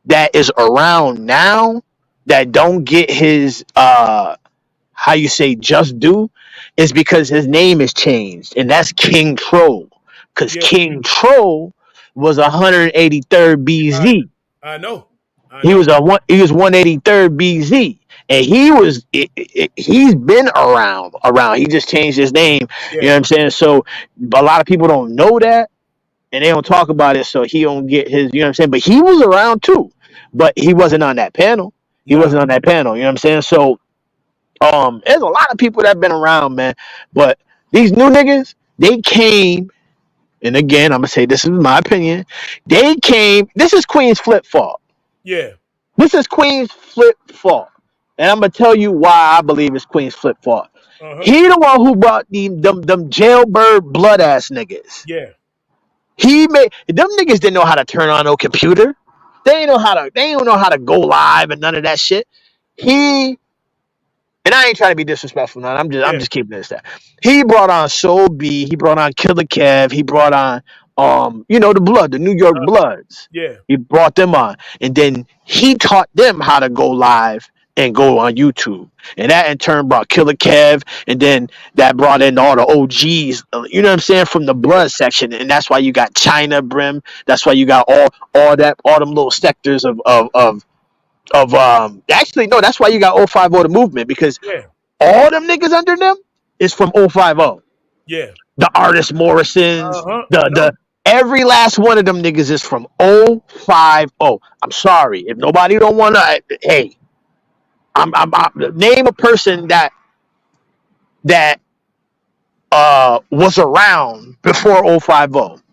that is around now that don't get his how you say just due is because his name is changed, and that's King Troll. Because Yeah, King Troll was 183rd BZ. I know. I He know. was he was 183rd BZ, and he's been around. He just changed his name. You know Yeah, what I'm saying? So a lot of people don't know that, and they don't talk about it. So he don't get his. You know what I'm saying? But he was around too, but he wasn't on that panel. He nah, wasn't on that panel. You know what I'm saying? So there's a lot of people that have been around, man. But these new niggas, they came, and again, I'm gonna say this is my opinion. They came. This is Queen's Flip fault. yeah, This is Queen's Flip fault, and I'm gonna tell you why I believe it's Queen's Flip fault. uh-huh, He the one who brought them jailbird blood ass niggas. yeah, He made them niggas didn't know how to turn on no computer. They don't know how to go live and none of that shit. He And I ain't trying to be disrespectful now. I'm yeah, just keeping this that. He brought on Soul B, he brought on Killer Kev, he brought on the New York uh, Bloods. yeah, He brought them on. And then he taught them how to go live and go on YouTube. And that in turn brought Killer Kev, and then that brought in all the OGs, you know what I'm saying, from the yeah, blood section. And that's why you got China Brim. That's why you got all them little sectors of actually no, that's why you got 050 the movement, because yeah, all them niggas under them is from 050. yeah. The artist Morrisons, Uh-huh. I the know. every last one of them niggas is from 050. I'm sorry if nobody don't want to. Hey, I'm name a person that was around before 050.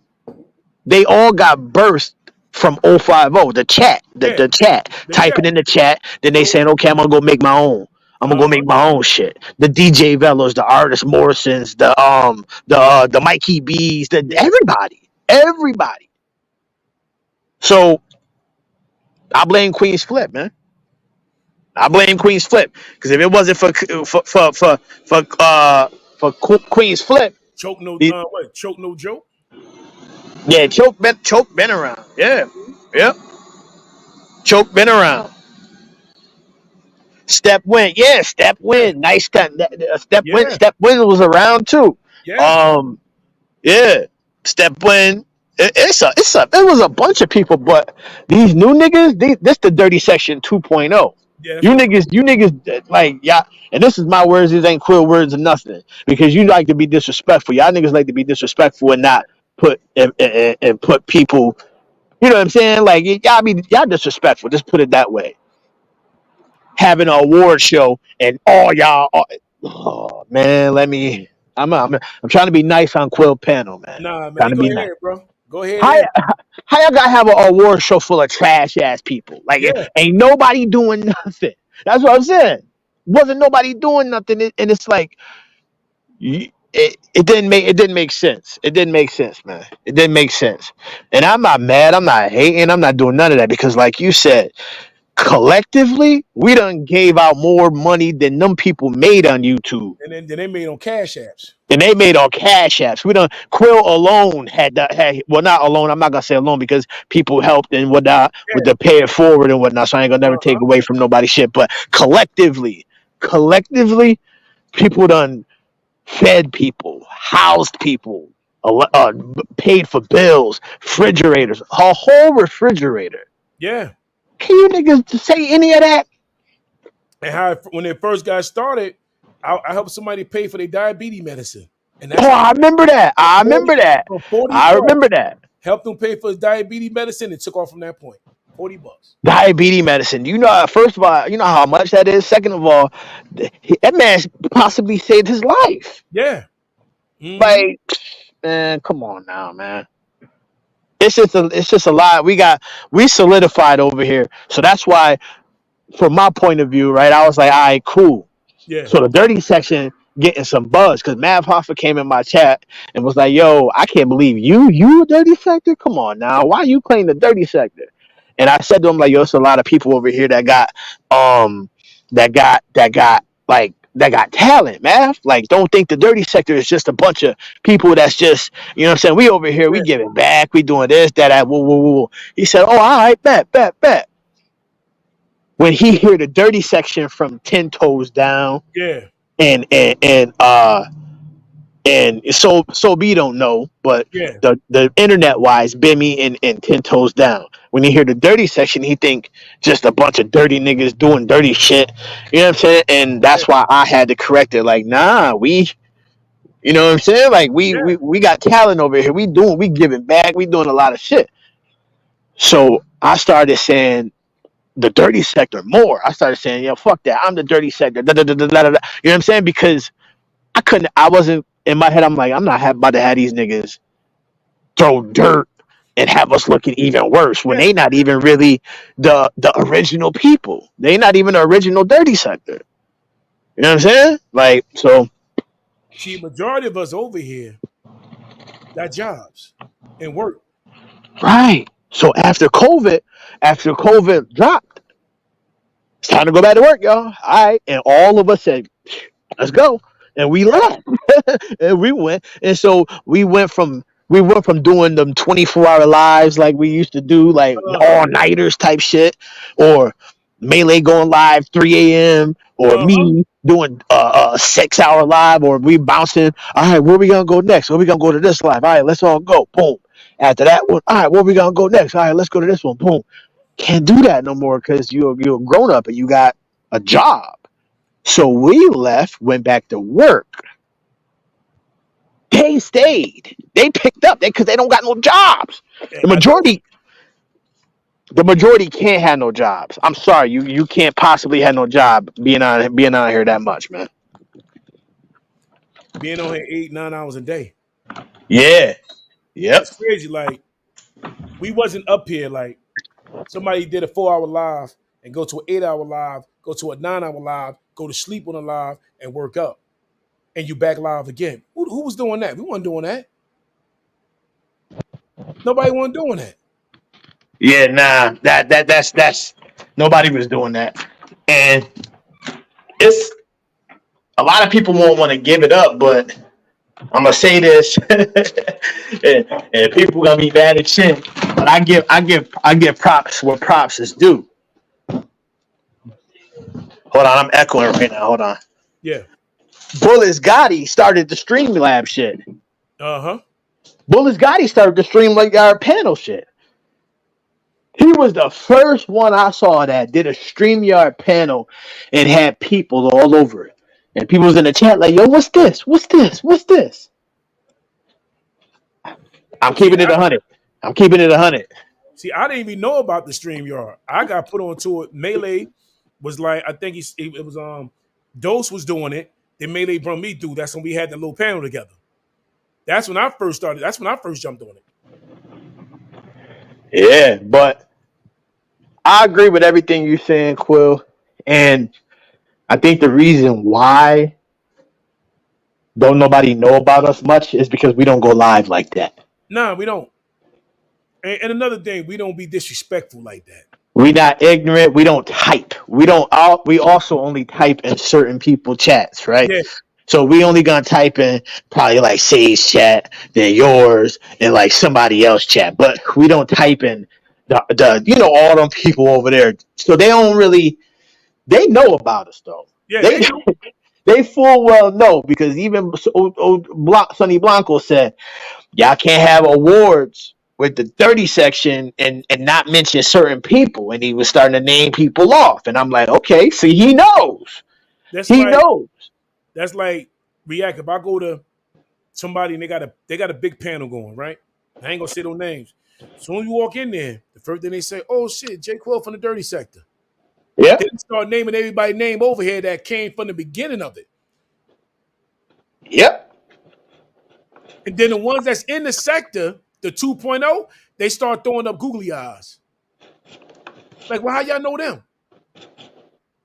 They all got burst from 050. The chat, Yeah, the chat, the chat. typing in the chat. Then they So, saying, okay, I'm gonna go make my own. I'm gonna go uh-huh. make my own shit. The DJ Velos, the artist Morrisons, the Mikey B's, Yeah, everybody. So I blame Queen's Flip, man. I blame Queen's Flip, because if it wasn't for Queen's Flip, choke no, he, what? Choke no joke. yeah, Choke been around, yeah, yep, Choke been around. Step Win, yeah, Step Yeah, Win, nice cut. yeah, Step Win was around too. yeah, Um, yeah, Step Win. It was a bunch of people, but these new niggas, this the dirty section 2.0. yeah. That's what. You niggas, like, yeah, and this is my words. These ain't quill words or nothing, because you like to be disrespectful. Y'all niggas like to be disrespectful and not and put people. You know what I'm saying? Like, y'all disrespectful. Just put it that way. Having an award show and all y'all. Oh man, I'm trying to be nice on Quill panel, man. Nah, man. Trying You to go be nice. ahead, bro. Go ahead How in. how y'all gotta have an award show full of trash ass people? Like, Yeah, ain't nobody doing nothing. That's what I'm saying. Wasn't nobody doing nothing, and it's like it didn't make sense. It didn't make sense, man. It didn't make sense. And I'm not mad. I'm not hating. I'm not doing none of that, because, like you said, collectively, we done gave out more money than them people made on YouTube. and then they made on Cash Apps. And they made on Cash Apps. We done Quill alone had well, not alone. I'm not gonna say alone, because people helped and whatnot with Yeah, the pay it forward and whatnot. So I ain't gonna never take uh-huh. away from nobody's shit. But collectively, people done fed people, housed people, paid for bills, refrigerators, a whole refrigerator. Yeah. Can you niggas say any of that? And how when they first got started, I helped somebody pay for their diabetes medicine, and Oh, that's I remember that. for 40 I plus. remember that. Helped them pay for his diabetes medicine and took off from that point. $40. Diabetes medicine. You know, first of all, you know how much that is. Second of all, that man possibly saved his life. Yeah. Mm-hmm. Like, man, come on now, man. It's just a lot. We solidified over here. So that's why, from my point of view, right, I was like, all right, cool. Yeah. So the dirty section getting some buzz because Mav Hoffa came in my chat and was like, "Yo, I can't believe you a dirty sector. Come on now, why you playing the dirty sector?" And I said to him like, "Yo, it's a lot of people over here that got that got talent, man. Like, don't think the dirty sector is just a bunch of people that's just, you know what I'm saying? We over here, we Yeah. giving back, we doing this, that, woo, woo, woo." He said, "Oh, all right, bet." When he hear the dirty section from 10 Toes Down Yeah. and and and so B don't know, but Yeah. the internet wise, Bimmy and 10 Toes Down. When he hear the dirty section, he think just a bunch of dirty niggas doing dirty shit. You know what I'm saying? And Yeah. that's why I had to correct it. Like, nah, you know what I'm saying? Like Yeah. we got talent over here. We giving back. We doing a lot of shit. So I started saying the dirty sector more. I started saying, yo, fuck that. I'm the dirty sector. Da, da, da, da, da, da. You know what I'm saying? Because I wasn't in my head. I'm like, I'm not about to have these niggas throw dirt and have us looking even worse when Yeah. they not even really the original people. They not even the original dirty sector. You know what I'm saying? Like, so See, majority of us over here got jobs and work. right. So after COVID dropped, it's time to go back to work, y'all. All right, and all of us said, let's go, and we Yeah. left. And we went, and so we went from doing them 24-hour lives like we used to do, like Uh-huh. all nighters type shit, or Melee going live 3 a.m., or Uh-huh. me doing a 6 hour live, or we bouncing. All right, where we gonna go next? Where we gonna go to this live? All right, let's all go. Boom. After that one, all right, where we gonna go next? All right, let's go to this one. Boom. Can't do that no more because you're a grown up and you got a job. So we left, went back to work. They stayed. They picked up because they don't got no jobs. The I know. majority, the majority can't have no jobs. I'm sorry, you can't possibly have no job being out here that much, man. Being on here 8, 9 hours a day. Yeah. Yep. It's crazy. Like, we wasn't up here like somebody did a 4 hour live and go to an 8 hour live, go to a 9 hour live, go to sleep on a live and work up. And you back live again. Who was doing that? We weren't doing that. Nobody wasn't doing that. Yeah. Nah. That's nobody was doing that, and it's a lot of people won't want to give it up, but I'm gonna say this, and people gonna be mad at shit. But I give props where props is due. Hold on, I'm echoing right now. Hold on. Yeah. Bullets Gotti started the Streamlab shit. Uh-huh. Bullets Gotti started the Streamlab panel shit. He was the first one I saw that did a StreamYard panel and had people all over it. And people was in the chat like, yo, what's this? What's this? What's this? I'm See, keeping it 100. I'm keeping it 100. I didn't even know about the StreamYard. I got put onto it. Melee was like, I think it was Dose was doing it. Then Melee brought me through. That's when we had the little panel together. That's when I first started. That's when I first jumped on it. Yeah, but I agree with everything you're saying, Quill. And I think the reason why don't nobody know about us much is because we don't go live like that. Nah, we don't. And another thing, we don't be disrespectful like that. We not ignorant. We don't type. We don't. We also only type in certain people chats, right? Yeah, So we only gonna type in probably like Sage chat, then yours, and like somebody else chat. But we don't type in the all them people over there. So they don't really they know about us though. yeah, They they do. they full well know because even Sonny Blanco said y'all can't have awards with the 30 section and not mention certain people, and he was starting to name people off, and I'm like, okay, see, he knows, That's he like knows. that's like React. If I go to somebody and they got a big panel going, right? I ain't gonna say no names. Soon as you walk in there, the first thing they say, oh shit, J. Quill from the dirty sector. Yeah. Then they start naming everybody's name over here that came from the beginning of it. Yep. And then the ones that's in the sector, the 2.0, they start throwing up googly eyes. Like, well, how y'all know them?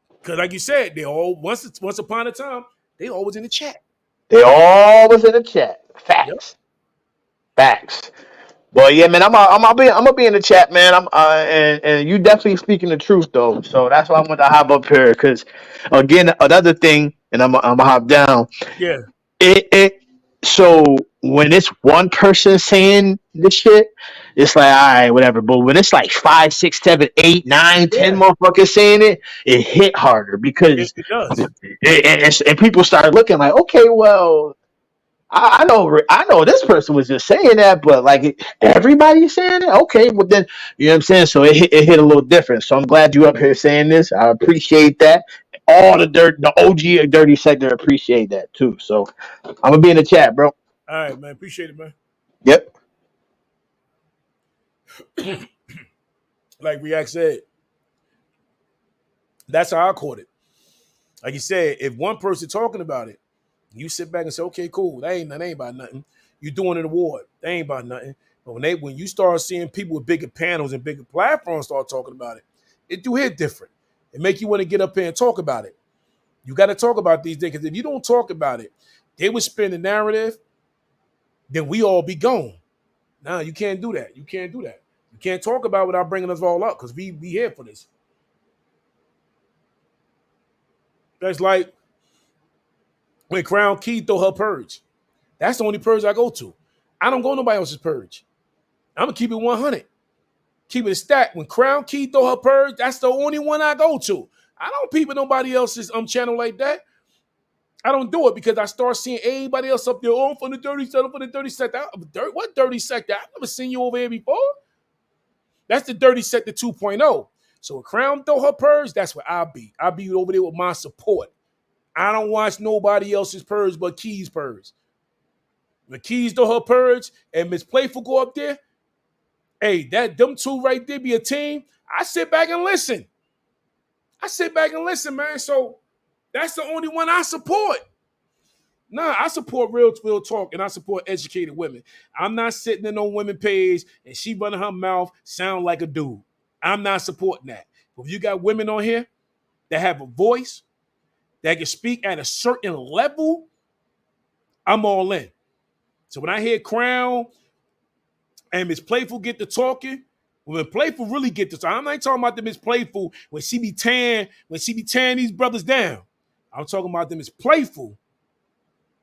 Because like you said, they all once upon a time, they always in the chat. They always in the chat. Yep. Facts. Well, yeah, man, I'm gonna be in the chat, man. And you definitely speaking the truth though. So that's why I want to hop up here because, again, another thing, and I'm gonna hop down. Yeah. It so when it's one person saying this shit, it's like all right, whatever. But when it's like 5, 6, 7, 8, 9, 10 Yeah. motherfuckers saying it, it hit harder because It does. and people start looking like, okay, well, I know this person was just saying that, but like everybody's saying it. Okay, well then you know what I'm saying. So it hit a little different. So I'm glad you up here saying this. I appreciate that. All the OG dirty sector appreciate that too. So I'm gonna be in the chat, bro. All right, man. Appreciate it, man. Yep. Like React said, that's how I caught it. Like you said, if one person talking about it, you sit back and say, okay, cool. That ain't about nothing. You doing an award. That ain't about nothing. But when you start seeing people with bigger panels and bigger platforms start talking about it, it do hit different. It make you want to get up there and talk about it. You got to talk about these things because if you don't talk about it, they would spin the narrative, then we all be gone. Nah, you can't do that. You can't do that. You can't talk about it without bringing us all up because we here for this. That's like when Crown Key throw her purge. That's the only purge I go to. I don't go nobody else's purge. I'm gonna keep it 100. Keep it a stack. When Crown Key throw her purge, that's the only one I go to. I don't peep at nobody else's channel like that. I don't do it because I start seeing everybody else up there. Oh, I'm from the dirty sector, I'm from the dirty sector. What dirty sector? I've never seen you over here before. That's the dirty sector 2.0. So when Crown throw her purge, that's where I'll be. I'll be over there with my support. I don't watch nobody else's purge but Keys purge. When Keys throw her purge and Miss Playful go up there, hey, them two right there be a team. I sit back and listen. Man. So that's the only one I support. Nah, I support real talk and I support educated women. I'm not sitting in no women page and she running her mouth sound like a dude. I'm not supporting that. But if you got women on here that have a voice, that can speak at a certain level, I'm all in. So when I hear Crown and Miss Playful get to talking, when Playful really get to talk, I'm not talking about the Miss Playful when she be tearing these brothers down. I'm talking about them Miss Playful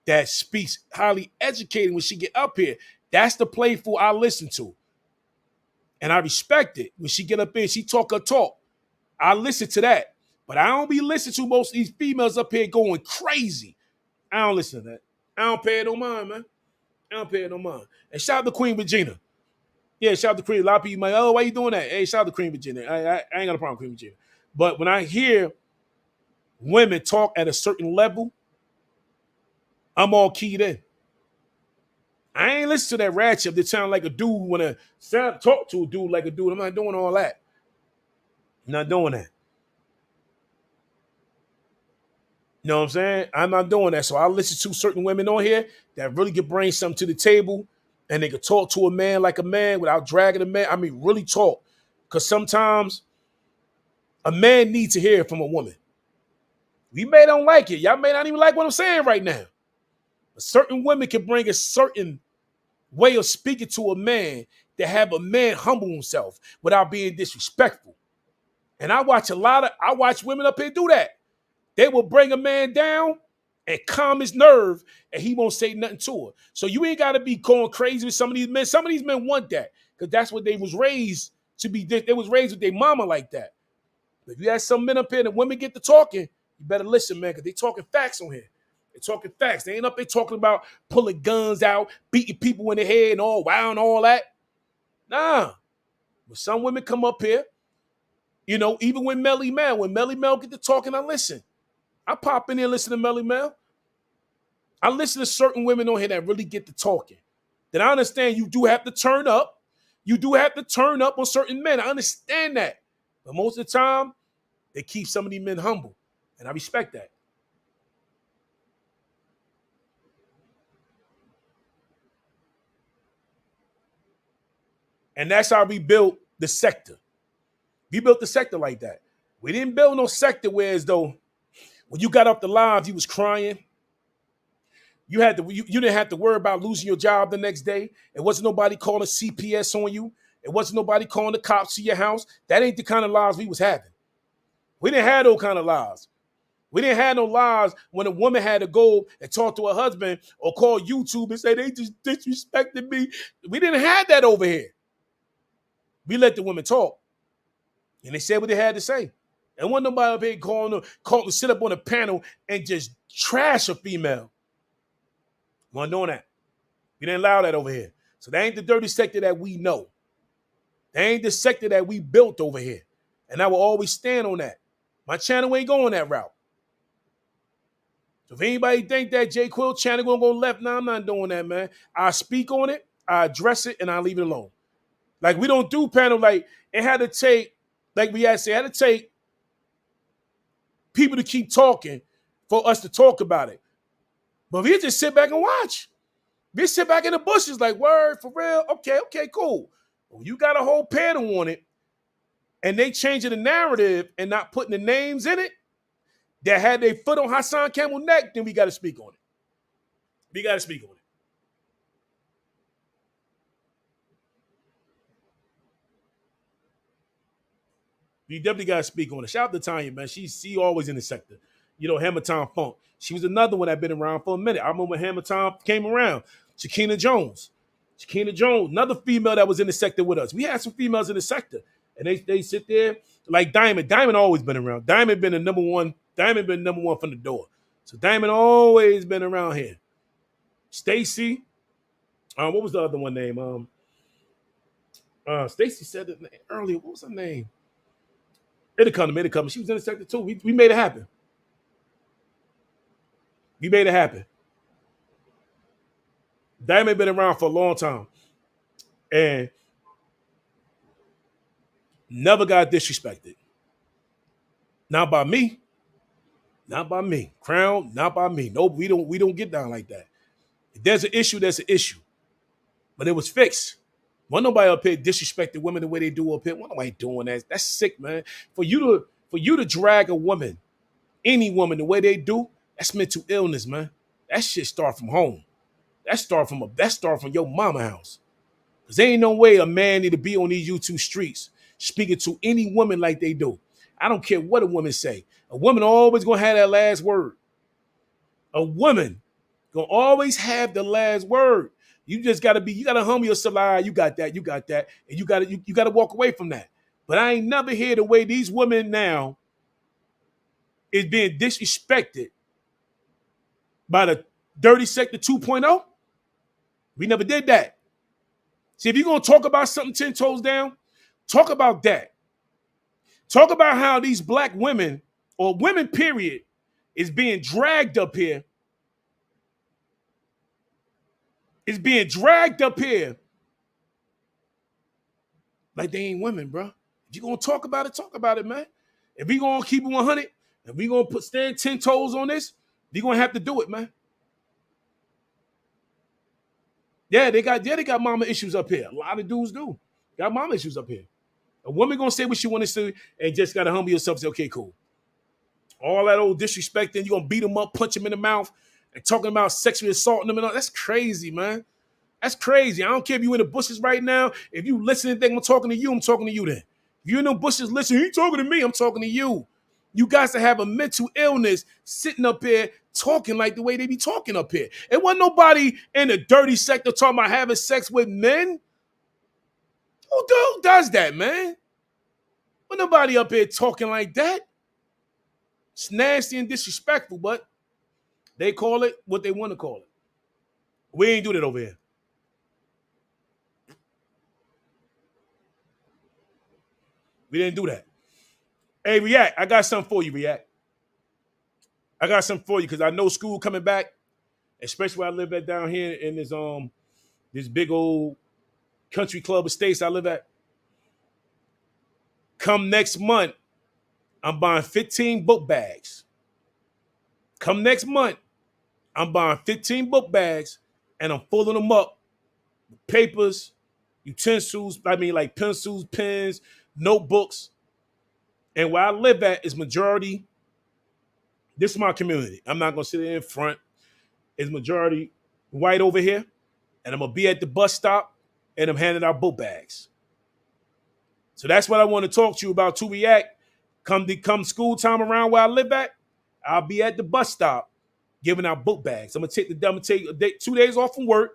that speaks highly educated when she get up here. That's the Playful I listen to. And I respect it. When she get up here, she talk her talk. I listen to that. But I don't be listening to most of these females up here going crazy. I don't listen to that. I don't pay it no mind, man. I don't pay it no mind. And shout out to Queen Regina. Yeah, shout out to Queen. A lot of people might, oh, why you doing that? Hey, shout out to Queen Regina. I ain't got a problem with Queen Regina. But when I hear women talk at a certain level, I'm all keyed in. I ain't listen to that ratchet that sound like a dude when I talk to a dude like a dude. I'm not doing all that. I'm not doing that. You know what I'm saying? I'm not doing that. So I listen to certain women on here that really can bring something to the table and they can talk to a man like a man without dragging a man. I mean, really talk. Because sometimes a man needs to hear from a woman. We may don't like it. Y'all may not even like what I'm saying right now. But certain women can bring a certain way of speaking to a man that have a man humble himself without being disrespectful. And I watch women up here do that. They will bring a man down and calm his nerve, and he won't say nothing to her. So you ain't got to be going crazy with some of these men. Some of these men want that because that's what they was raised to be. They was raised with their mama like that. But if you have some men up here and women get to talking, you better listen, man, because they talking facts on here. They talking facts. They ain't up there talking about pulling guns out, beating people in the head and all wow and all that. Nah. But some women come up here, you know, even when Melly Mel get to talking, I listen. I pop in there and listen to Melly Mel. I listen to certain women on here that really get to talking. Then I understand you do have to turn up. You do have to turn up on certain men. I understand that. But most of the time, they keep some of these men humble. And I respect that. And that's how we built the sector. We built the sector like that. We didn't build no sector where as though when you got off the live, you was crying. You had to. You didn't have to worry about losing your job the next day. It wasn't nobody calling CPS on you. It wasn't nobody calling the cops to your house. That ain't the kind of lives we was having. We didn't have those kind of lives. We didn't have no lives when a woman had to go and talk to her husband or call YouTube and say they just disrespected me. We didn't have that over here. We let the women talk. And they said what they had to say. And wasn't nobody up here calling to sit up on a panel and just trash a female. Wasn't doing that. We didn't allow that over here. So that ain't the dirty sector that we know. That ain't the sector that we built over here. And I will always stand on that. My channel ain't going that route. So if anybody think that J Quill channel gonna go left, no, I'm not doing that, man. I speak on it, I address it, and I leave it alone. Like we don't do panel, like it had to take, like we had to say, it had to take people to keep talking for us to talk about it. But we just sit back and watch. We sit back in the bushes like, word, for real? Okay, cool. When you got a whole panel on it, and they changing the narrative and not putting the names in it that had their foot on Hassan Campbell's neck, then we got to speak on it. We got to speak on it. We definitely got to speak on it. Shout out to Tanya, man. She always in the sector. You know, Hammer Time Funk. She was another one that been around for a minute. I remember when Hammer Time came around. Shakina Jones, another female that was in the sector with us. We had some females in the sector. And they sit there like Diamond. Diamond always been around. Diamond been number one from the door. So Diamond always been around here. Stacy. What was the other one name? Stacy said it earlier. What was her name? It'll come. She was in the sector too. We made it happen. We made it happen. Diamond been around for a long time. And never got disrespected. Not by me. Not by me. Crown, not by me. No, we don't get down like that. If there's an issue, there's an issue. But it was fixed. Wasn't nobody up here disrespecting women the way they do up here. Wasn't nobody doing that. That's sick, man. For you to drag a woman, any woman, the way they do, that's mental illness, man. That shit start from home. That start from your mama house. Because there ain't no way a man need to be on these YouTube streets speaking to any woman like they do. I don't care what a woman say. A woman always gonna have that last word. A woman gonna always have the last word. You just gotta humble yourself. Like, you got that, and you gotta walk away from that. But I ain't never hear the way these women now is being disrespected by the dirty sector 2.0. We never did that. See, if you're gonna talk about something 10 toes down, talk about that. Talk about how these black women, or women period, is being dragged up here. Is being dragged up here like they ain't women, bro. If you're gonna talk about it, man. If we gonna keep it 100, if we gonna stand 10 toes on this, we gonna have to do it, man. Yeah, they got mama issues up here. A lot of dudes do. Got mama issues up here. A woman gonna say what she want to say and just gotta humble yourself and say, okay, cool. All that old disrespect, and you're gonna beat them up, punch them in the mouth, and talking about sexually assaulting them and all. That's crazy, man. That's crazy. I don't care if you in the bushes right now. If you listen and think I'm talking to you, I'm talking to you then. If you in the bushes listening, you talking to me, I'm talking to you. You guys that have a mental illness sitting up here talking like the way they be talking up here. It wasn't nobody in the dirty sector talking about having sex with men. Who does that, man? Wasn't nobody up here talking like that. It's nasty and disrespectful, but they call it what they want to call it. We ain't do that over here. We didn't do that. Hey, React, I got something for you, React. I got something for you because I know school coming back, especially where I live at down here in this big old Country Club Estates I live at. Come next month, I'm buying 15 book bags. Come next month, I'm buying 15 book bags and I'm filling them up with papers, utensils, like pencils, pens, notebooks. And where I live at is majority, this is my community. I'm not going to sit in front. It's majority white over here. And I'm going to be at the bus stop and I'm handing out book bags. So that's what I want to talk to you about to react. Come school time around where I live at, I'll be at the bus stop giving out book bags. I'm gonna take 2 days off from work.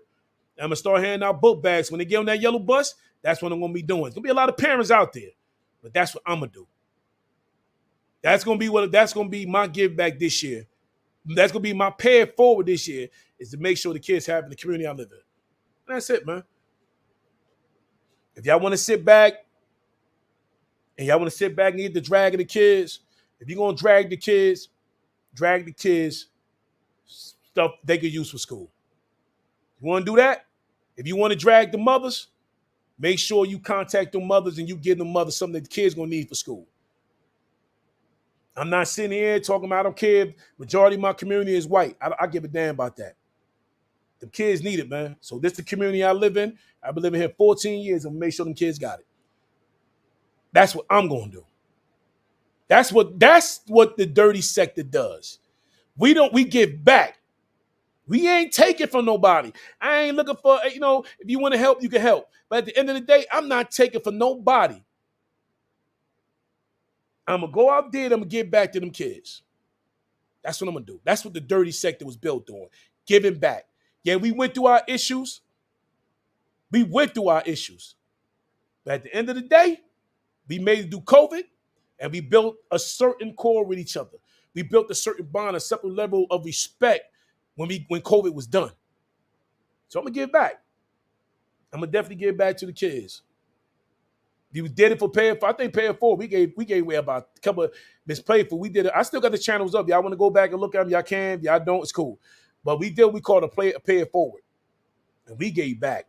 And I'm gonna start handing out book bags. When they get on that yellow bus, that's what I'm gonna be doing. There's gonna be a lot of parents out there, but that's what I'm gonna do. That's gonna be my give back this year. That's gonna be my pay it forward this year, is to make sure the kids have in the community I live in. And that's it, man. If y'all want to sit back and get the drag of the kids, if you're gonna drag the kids stuff they could use for school. You want to do that? If you want to drag the mothers, make sure you contact the mothers and you give the mothers something that the kids gonna need for school. I'm not sitting here talking about I don't care. Majority of my community is white. I give a damn about that. The kids need it, man. So this is the community I live in. I've been living here 14 years. I'm gonna make sure them kids got it. That's what I'm gonna do. That's what the dirty sector does. We give back. We ain't taking from nobody. I ain't looking for, if you want to help, you can help. But at the end of the day, I'm not taking from nobody. I'm going to go out there and I'm going to give back to them kids. That's what I'm going to do. That's what the dirty sector was built on. Giving back. Yeah, we went through our issues. But at the end of the day, we made it through COVID and we built a certain core with each other. We built a certain bond, a separate level of respect when COVID was done. So I'm gonna give back. I'm gonna definitely give back to the kids. We did it for pay it for. I think pay it forward. We gave away about a couple of misplayed for. We did it. I still got the channels up. Y'all want to go back and look at them? Y'all can. If y'all don't, it's cool. But we called a pay it forward, and we gave back.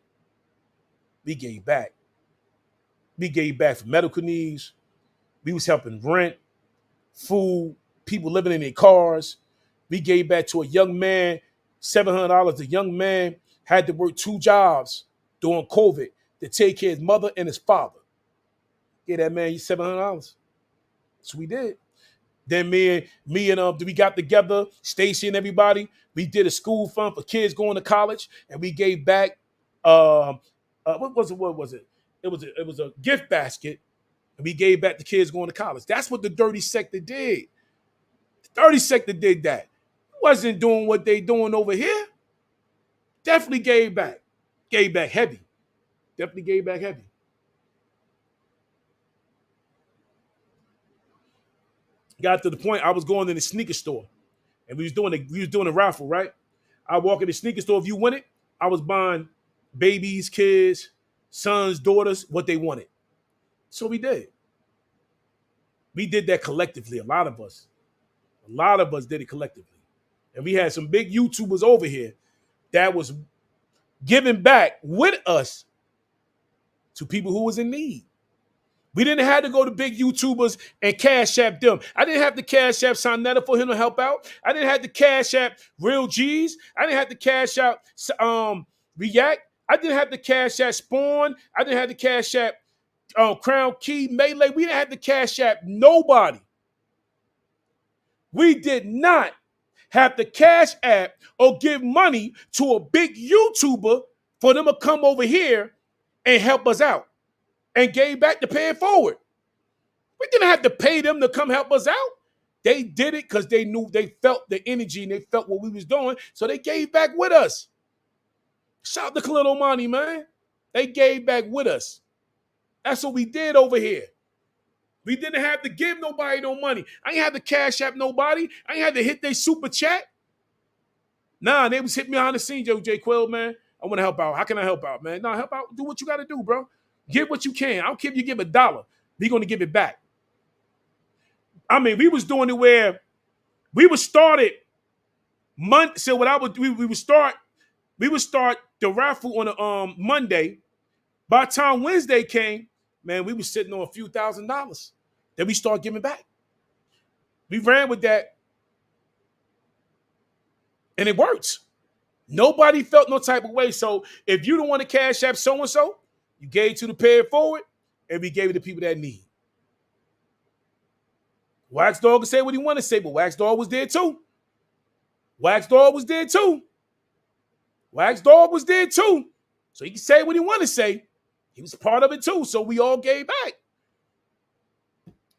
We gave back for medical needs. We was helping rent, food, people living in their cars. We gave back to a young man, $700. The young man had to work 2 jobs during COVID to take care of his mother and his father. Get that man $700. So we did. Then me and we got together, Stacy and everybody. We did a school fund for kids going to college, and we gave back. What was it? It was a gift basket, and we gave back the kids going to college. That's what the dirty sector did. The dirty sector did that. Wasn't doing what they doing over here. Definitely gave back. Gave back heavy. Definitely gave back heavy. Got to the point I was going to the sneaker store, and we was doing a raffle, right? I walk in the sneaker store. If you win it, I was buying babies, kids, sons, daughters, what they wanted. So we did. We did that collectively. A lot of us did it collectively. And we had some big YouTubers over here that was giving back with us to people who was in need. We didn't have to go to big YouTubers and cash app them. I didn't have to cash app Sonetta for him to help out. I didn't have to cash app Real G's. I didn't have to cash out React. I didn't have to cash app Spawn. I didn't have to cash app Crown Key, Melee. We didn't have to cash app nobody. We did not have to cash app or give money to a big YouTuber for them to come over here and help us out and gave back to pay it forward. We didn't have to pay them to come help us out. They did it because they knew, they felt the energy and they felt what we was doing, so they gave back with us. Shout out to Khalil Omani, man. They gave back with us. That's what we did over here. We didn't have to give nobody no money. I ain't had to cash app nobody. I ain't had to hit their super chat. Nah, they was hitting me behind the scenes, J. Quill, man. I want to help out. How can I help out, man? Nah, help out. Do what you got to do, bro. Give what you can. I don't care if you give $1. We're going to give it back. I mean, we was doing it where we would start it Monday. So what I would we would start the raffle on a Monday. By the time Wednesday came, man, we were sitting on a few $1,000s that we started giving back. We ran with that, and it works. Nobody felt no type of way. So if you don't want to cash app so-and-so, you gave to the pay it forward, and we gave it to people that need. Wax Dog can say what he want to say, but Wax Dog was there too. Wax Dog was there too. Wax Dog was there too. So he can say what he want to say. He was part of it too. So we all gave back.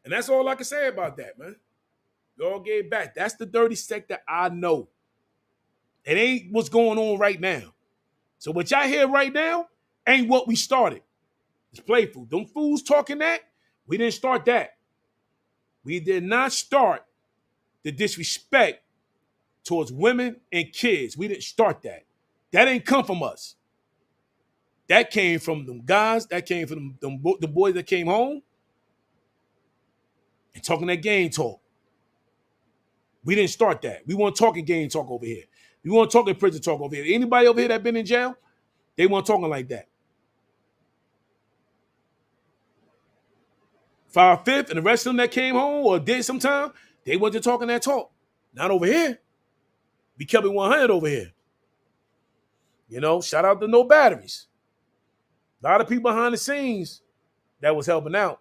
And that's all I can say about that, man. We all gave back. That's the dirty sector I know. It ain't what's going on right now. So what y'all hear right now ain't what we started. It's playful. Them fools talking that, we didn't start that. We did not start the disrespect towards women and kids. We didn't start that. That ain't come from us. That came from them guys. That came from the boys that came home and talking that game talk. We didn't start that. We weren't talking game talk over here. We weren't talking prison talk over here. Anybody over here that been in jail, they weren't talking like that. 5/5 and the rest of them that came home or did sometime, they wasn't talking that talk. Not over here. We kept it 100 over here. You know, shout out to No Batteries. A lot of people behind the scenes that was helping out.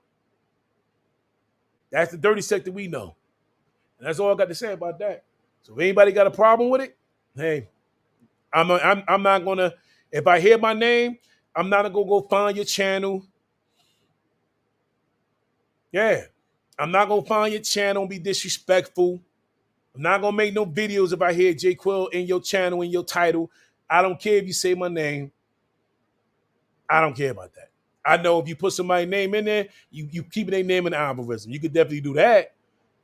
That's the dirty sector we know. And that's all I got to say about that. So if anybody got a problem with it, hey, I'm not going to, if I hear my name, I'm not going to go find your channel. Yeah, I'm not going to find your channel and be disrespectful. I'm not going to make no videos if I hear J Quill in your channel, in your title. I don't care if you say my name. I don't care about that. I know if you put somebody's name in there, you keep their name in the algorithm. You could definitely do that.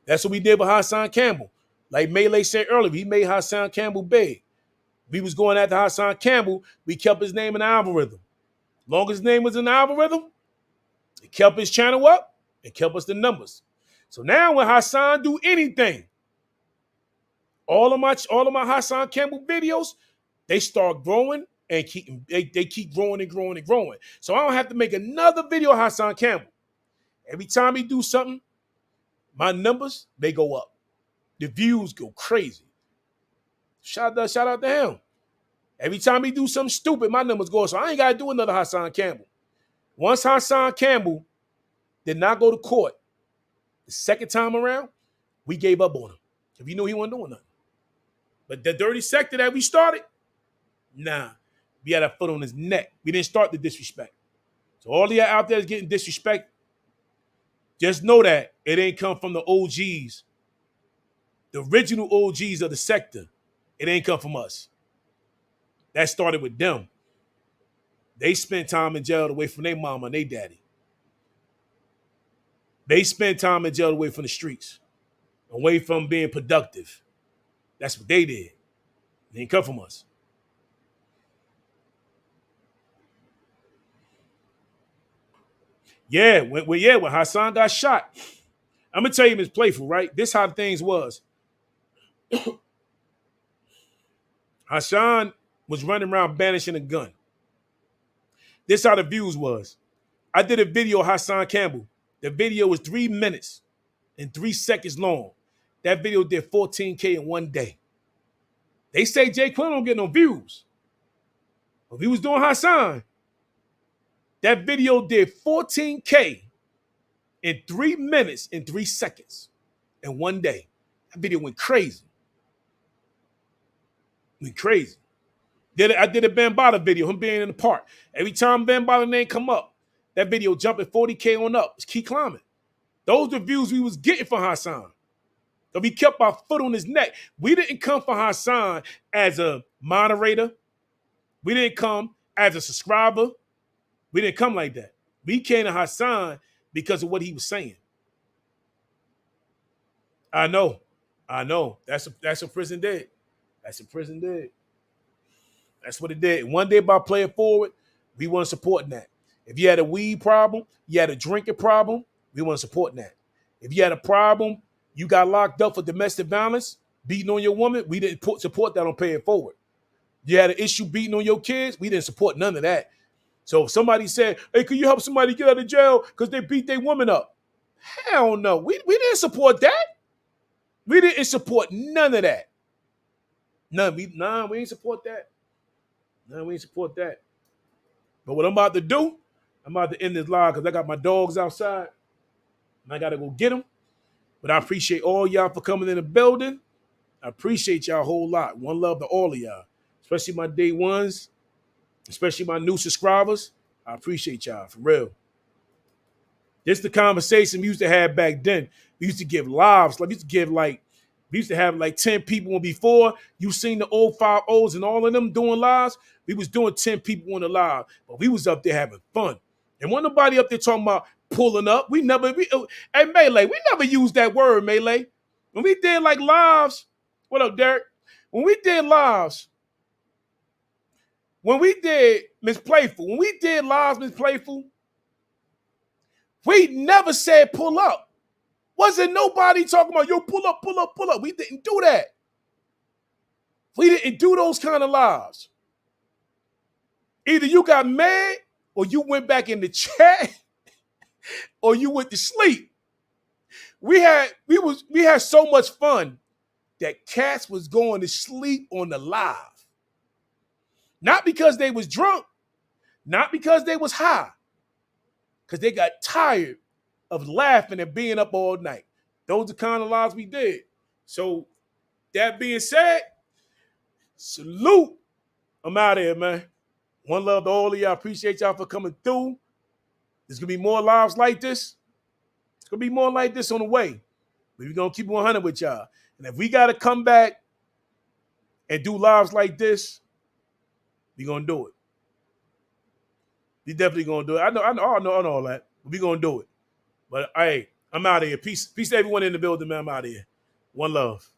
That's what we did with Hassan Campbell. Like Melee said earlier, he made Hassan Campbell big. We was going after Hassan Campbell. We kept his name in the algorithm. Long as his name was in the algorithm, it kept his channel up. It kept us the numbers. So now when Hassan do anything, all of my Hassan Campbell videos, they start growing and they keep growing and growing and growing. So I don't have to make another video of Hassan Campbell. Every time he do something, my numbers, they go up. The views go crazy. Shout out to him. Every time he do something stupid, my numbers go up. So I ain't got to do another Hassan Campbell. Once Hassan Campbell did not go to court the second time around, we gave up on him. If you knew he wasn't doing nothing. But the dirty sector that we started, nah. We had our foot on his neck. We didn't start the disrespect. So all of y'all out there is getting disrespect. Just know that it ain't come from the OGs, the original OGs of the sector. It ain't come from us. That started with them. They spent time in jail away from their mama and their daddy. They spent time in jail away from the streets, away from being productive. That's what they did. It didn't come from us. Yeah, when Hassan got shot, I'm gonna tell you, it's playful, right? This how things was. Hassan was running around banishing a gun. This how the views was. I did a video of Hassan Campbell. The video was 3 minutes and 3 seconds long. That video did 14K in one day. They say J Quill don't get no views. If he was doing Hassan, that video did 14K in 3 minutes and 3 seconds in one day. That video went crazy. Went crazy. I did a Bambaataa video, him being in the park. Every time Bambaataa name come up, that video jumping 40K on up. Just keep climbing. Those are the views we was getting for Hassan. So we kept our foot on his neck. We didn't come for Hassan as a moderator. We didn't come as a subscriber. We didn't come like that. We came to Hassan because of what he was saying. I know. That's a prison did. That's a prison did. That's what it did. One day by Play It Forward, we weren't supporting that. If you had a weed problem, you had a drinking problem, we weren't supporting that. If you had a problem, you got locked up for domestic violence, beating on your woman, we didn't support that on Pay It Forward. You had an issue beating on your kids, we didn't support none of that. So if somebody said, hey, can you help somebody get out of jail because they beat their woman up? Hell no. We didn't support that. We didn't support none of that. None. We ain't support that. No, we ain't support that. But what I'm about to do, I'm about to end this live because I got my dogs outside. And I got to go get them. But I appreciate all y'all for coming in the building. I appreciate y'all a whole lot. One love to all of y'all, especially my day ones, especially my new subscribers. I appreciate y'all, for real. This is the conversation we used to have back then. We used to give lives. We used to have like 10 people. When before you seen the old 5-0s and all of them doing lives, we was doing 10 people on the live. But we was up there having fun. And wasn't nobody up there talking about pulling up. Hey, Melee, we never used that word, Melee. When we did like lives, what up, Derek? When we did lives, when we did Miss Playful, when we did lives, Miss Playful, we never said pull up. Wasn't nobody talking about, yo, pull up, pull up, pull up. We didn't do that. We didn't do those kind of lives. Either you got mad or you went back in the chat or you went to sleep. We had so much fun that cats was going to sleep on the live. Not because they was drunk, not because they was high, because they got tired of laughing and being up all night. Those are the kind of lives we did. So that being said, salute. I'm out of here, man. One love to all of y'all. Appreciate y'all for coming through. There's going to be more lives like this. It's going to be more like this on the way. But we're going to keep 100 with y'all. And if we got to come back and do lives like this, we're going to do it. We definitely going to do it. I know all that. But we're going to do it. But, hey, I'm out of here. Peace to everyone in the building, man. I'm out of here. One love.